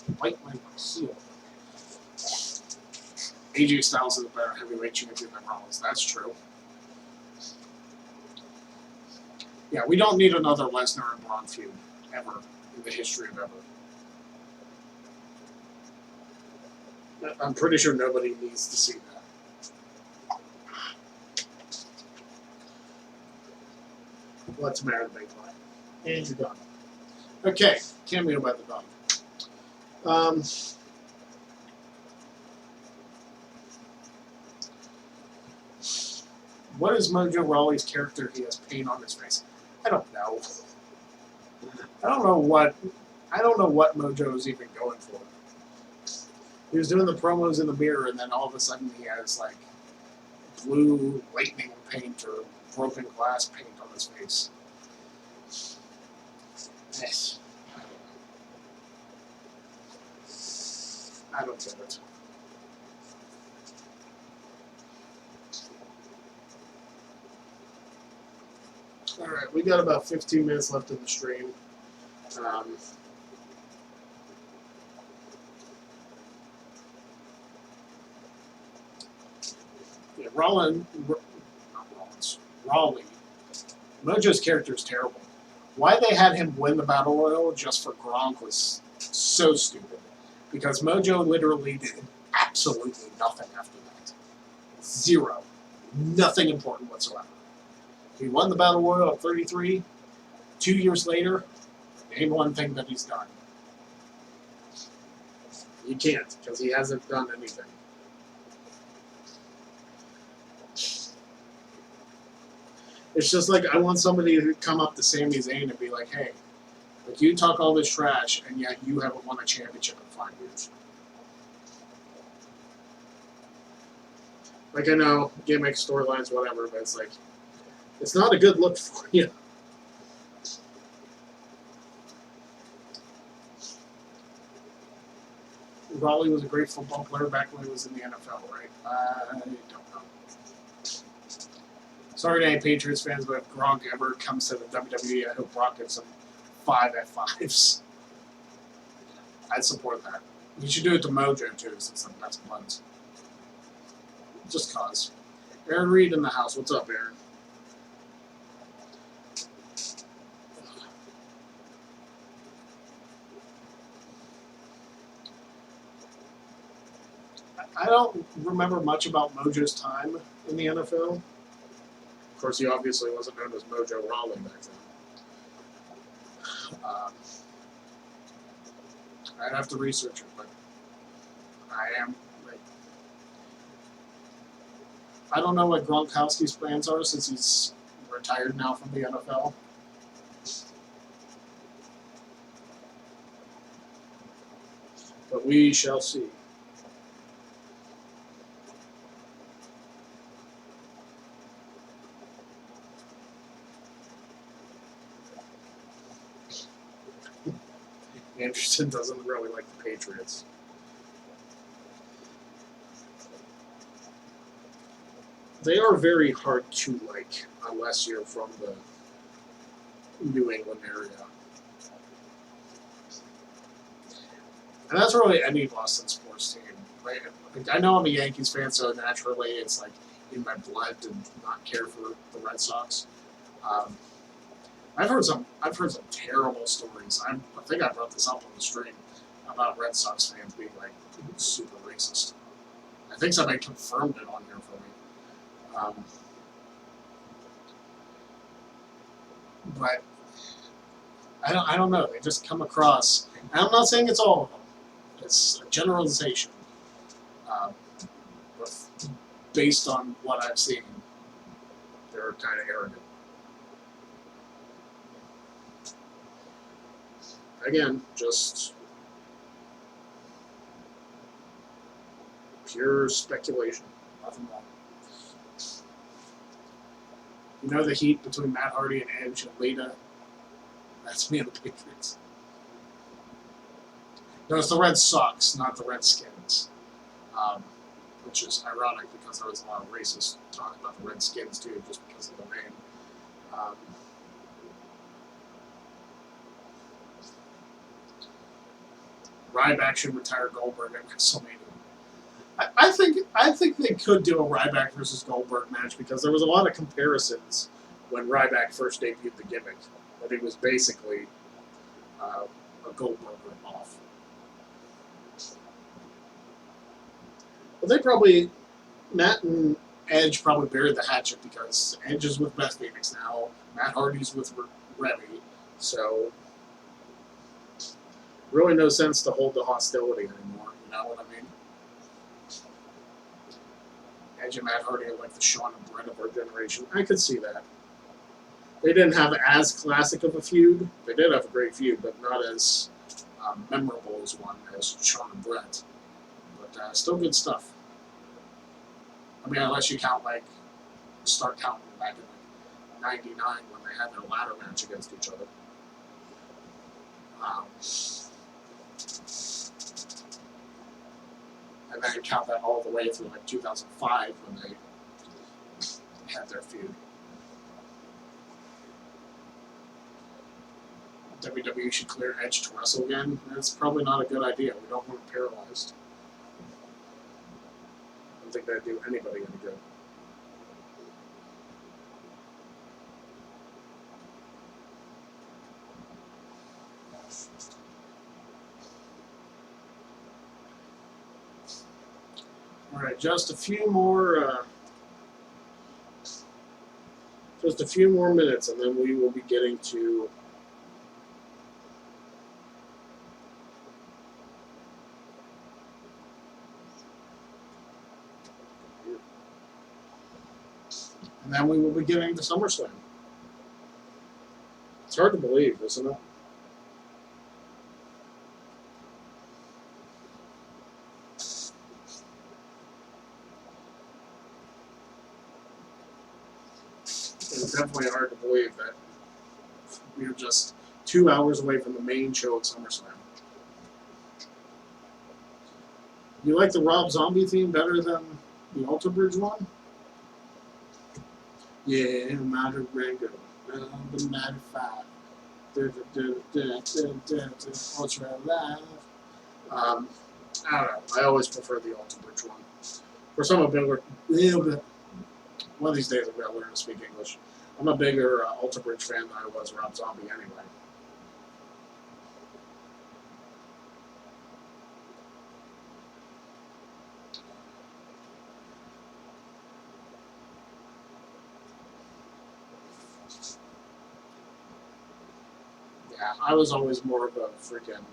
Don't bite my heel. AJ Styles is a better heavyweight champion than Rollins. That's true. Yeah, we don't need another Lesnar and Braun feud ever in the history of ever. I'm pretty sure nobody needs to see that. Let's marry the big guy. And you're done. Okay, cameo by the dog. What is Mojo Rawley's character? He has paint on his face. I don't know. I don't know what Mojo is even going for. He was doing the promos in the mirror, and then all of a sudden he has like blue lightning paint or broken glass paint on his face. Yes. I don't get it. Alright, we got about 15 minutes left in the stream. Yeah, Rawley. Mojo's character is terrible. Why they had him win the Battle Royal just for Gronk was so stupid. Because Mojo literally did absolutely nothing after that. Zero. Nothing important whatsoever. He won the Battle Royal at 33. 2 years later, name one thing that he's done. You can't, because he hasn't done anything. It's just like I want somebody to come up to Sami Zayn and be like, hey, like you talk all this trash, and yet you haven't won a championship in 5 years. Like, I know, gimmick, storylines, whatever, but it's like, it's not a good look for you. Rawley was a great football player back when he was in the NFL, right? I don't know. Sorry to any Patriots fans, but if Gronk ever comes to the WWE, I hope Brock gets some 5 F5s. I'd support that. You should do it to Mojo, too, since the best buds. Just cause. Aaron Reed in the house. What's up, Aaron? I don't remember much about Mojo's time in the NFL. Of course, he obviously wasn't known as Mojo Rawley back then. I'd have to research it, but I am like, I don't know what Gronkowski's plans are since he's retired now from the NFL. But we shall see. Anderson doesn't really like the Patriots. They are very hard to like unless you're from the New England area. And that's really any Boston sports team. Like, I know I'm a Yankees fan, so naturally it's like in my blood to not care for the Red Sox. Um, I've heard some terrible stories. I think I brought this up on the stream about Red Sox fans being like super racist. I think somebody confirmed it on here for me. But I don't know. They just come across. And I'm not saying it's all of them. It's a generalization. Um, but based on what I've seen, they're kind of arrogant. Again, just pure speculation. Nothing more. You know the heat between Matt Hardy and Edge and Lita? That's me and the Patriots. No, it's the Red Sox, not the Redskins. Which is ironic because there was a lot of racist talk about the Redskins too, just because of the name. Ryback should retire Goldberg at WrestleMania. I think they could do a Ryback versus Goldberg match because there was a lot of comparisons when Ryback first debuted the gimmick. That he was basically a Goldberg ripoff. But they probably, Matt and Edge probably buried the hatchet because Edge is with Beth Phoenix now, Matt Hardy's with Remy, so really no sense to hold the hostility anymore, you know what I mean? Edge and Matt Hardy are like the Shawn and Brett of our generation. I could see that. They didn't have as classic of a feud. They did have a great feud, but not as memorable as one as Shawn and Brett. But still good stuff. I mean, unless you count start counting back in '99 when they had their ladder match against each other. And then count that all the way through 2005 when they had their feud. WWE should clear Edge to wrestle again. That's probably not a good idea. We don't want him paralyzed. I don't think that'd do anybody any good. All right, just a few more minutes, and then we will be getting to SummerSlam. It's hard to believe, isn't it? It's definitely hard to believe that we are just 2 hours away from the main show of SummerSlam. You like the Rob Zombie theme better than the Alter Bridge one? Yeah, Matter Rango, number 95. Ultra Live. I don't know. I always prefer the Alter Bridge one. For some bigger, one of these days I'm gonna learn to speak English. I'm a bigger Alter Bridge fan than I was Rob Zombie anyway. Yeah, I was always more of a freaking.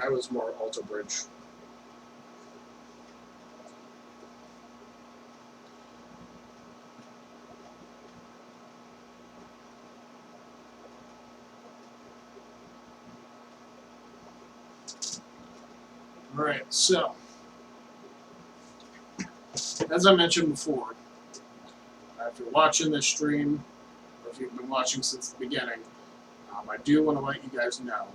I was more Alter Bridge. All right, so as I mentioned before, if you're watching this stream, or if you've been watching since the beginning, I do want to let you guys know.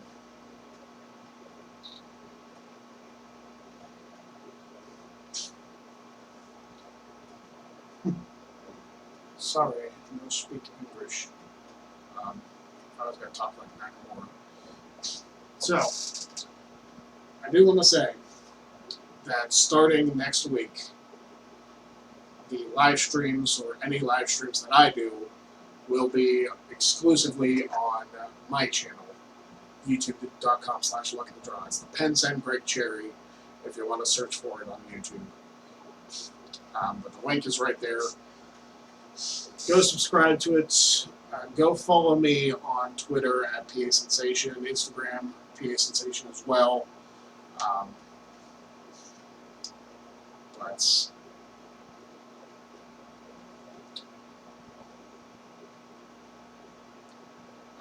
Sorry, I don't speak English. I was going to talk like that more. So, I do want to say that starting next week, the live streams or any live streams that I do will be exclusively on my channel, youtube.com/luckythedraw. It's the Pence and Greg Cherry, if you want to search for it on YouTube. But the link is right there. Go subscribe to it. Go follow me on Twitter at PA Sensation, Instagram PA Sensation as well. But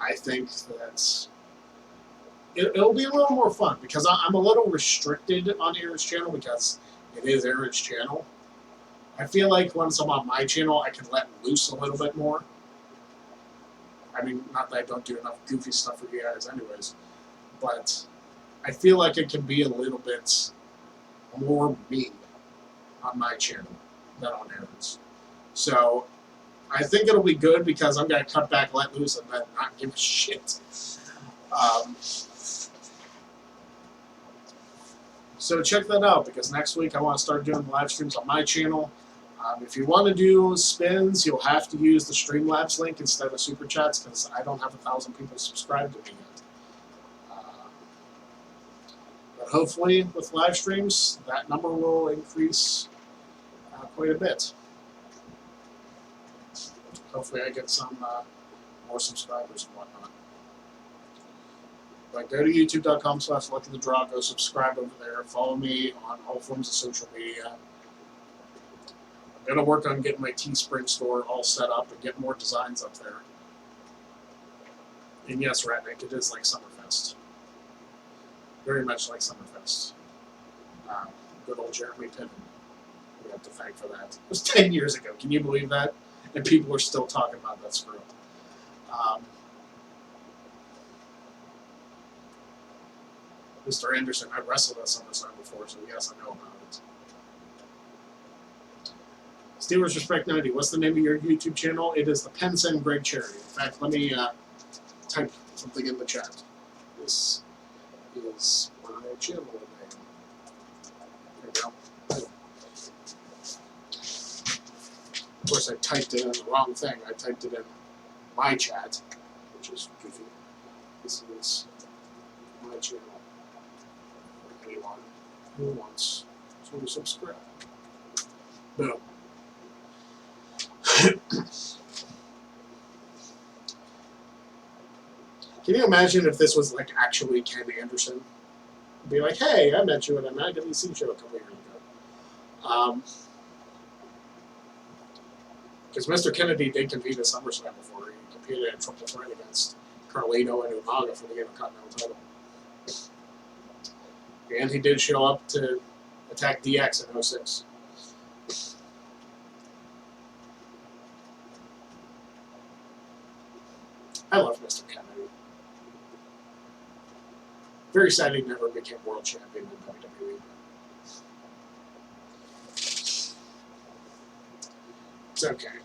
I think that it'll be a little more fun because I'm a little restricted on Aaron's channel because it is Aaron's channel. I feel like once I'm on my channel, I can let loose a little bit more. I mean, not that I don't do enough goofy stuff for you guys anyways, but I feel like it can be a little bit more me on my channel than on Aaron's. So I think it'll be good because I'm going to cut back, let loose, and then not give a shit. So check that out because next week I want to start doing live streams on my channel. If you want to do spins, you'll have to use the Streamlabs link instead of Super Chats because I don't have 1,000 people subscribed to me yet. But hopefully with live streams, that number will increase quite a bit. Hopefully I get some more subscribers and whatnot. But go to youtube.com/luckythedraw. Go subscribe over there. Follow me on all forms of social media. I'm going to work on getting my Teespring store all set up and get more designs up there. And yes, Ratnik, it is like Summerfest. Very much like Summerfest. Good old Jeremy Piven. We have to thank for that. It was 10 years ago. Can you believe that? And people are still talking about that screw. Mr. Anderson, I wrestled at SummerSlam before, so yes, I know about it. Steelers Respect 90, what's the name of your YouTube channel? It is the Pence and Greg Cherry. In fact, let me type something in the chat. This is my channel name. There we go. Of course, I typed it in the wrong thing. I typed it in my chat, which is goofy. This is my channel. For anyone who wants to subscribe. Boom. Can you imagine if this was like actually Ken Anderson? Be like, hey, I met you at an IWC show a couple years ago. Because Mr. Kennedy did compete at SummerSlam before. He competed in triple threat against Carlito and Umaga for the Intercontinental title. And he did show up to attack DX in 06. I love Mr. Kennedy. Very sad he never became world champion in WWE. It's okay.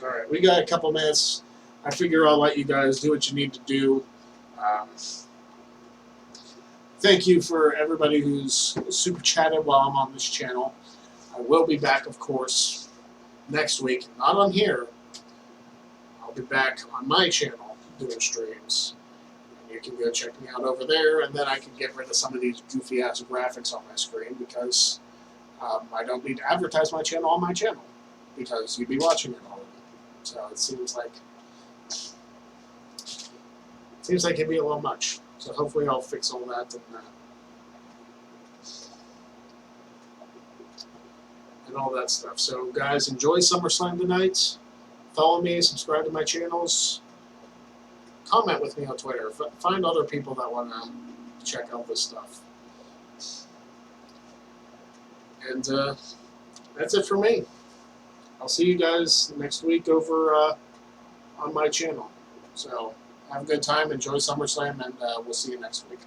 Alright, we got a couple minutes. I figure I'll let you guys do what you need to do. Thank you for everybody who's super chatted while I'm on this channel. I will be back, of course, next week. Not on here. I'll be back on my channel doing streams. And you can go check me out over there, and then I can get rid of some of these goofy-ass graphics on my screen because I don't need to advertise my channel on my channel because you'd be watching it already. So it seems like it'd be a little much. So hopefully I'll fix all that and all that stuff. So guys, enjoy SummerSlam tonight. Follow me, subscribe to my channels. Comment with me on Twitter. Find other people that want to check out this stuff. And that's it for me. I'll see you guys next week over on my channel. So have a good time, enjoy SummerSlam, and we'll see you next week.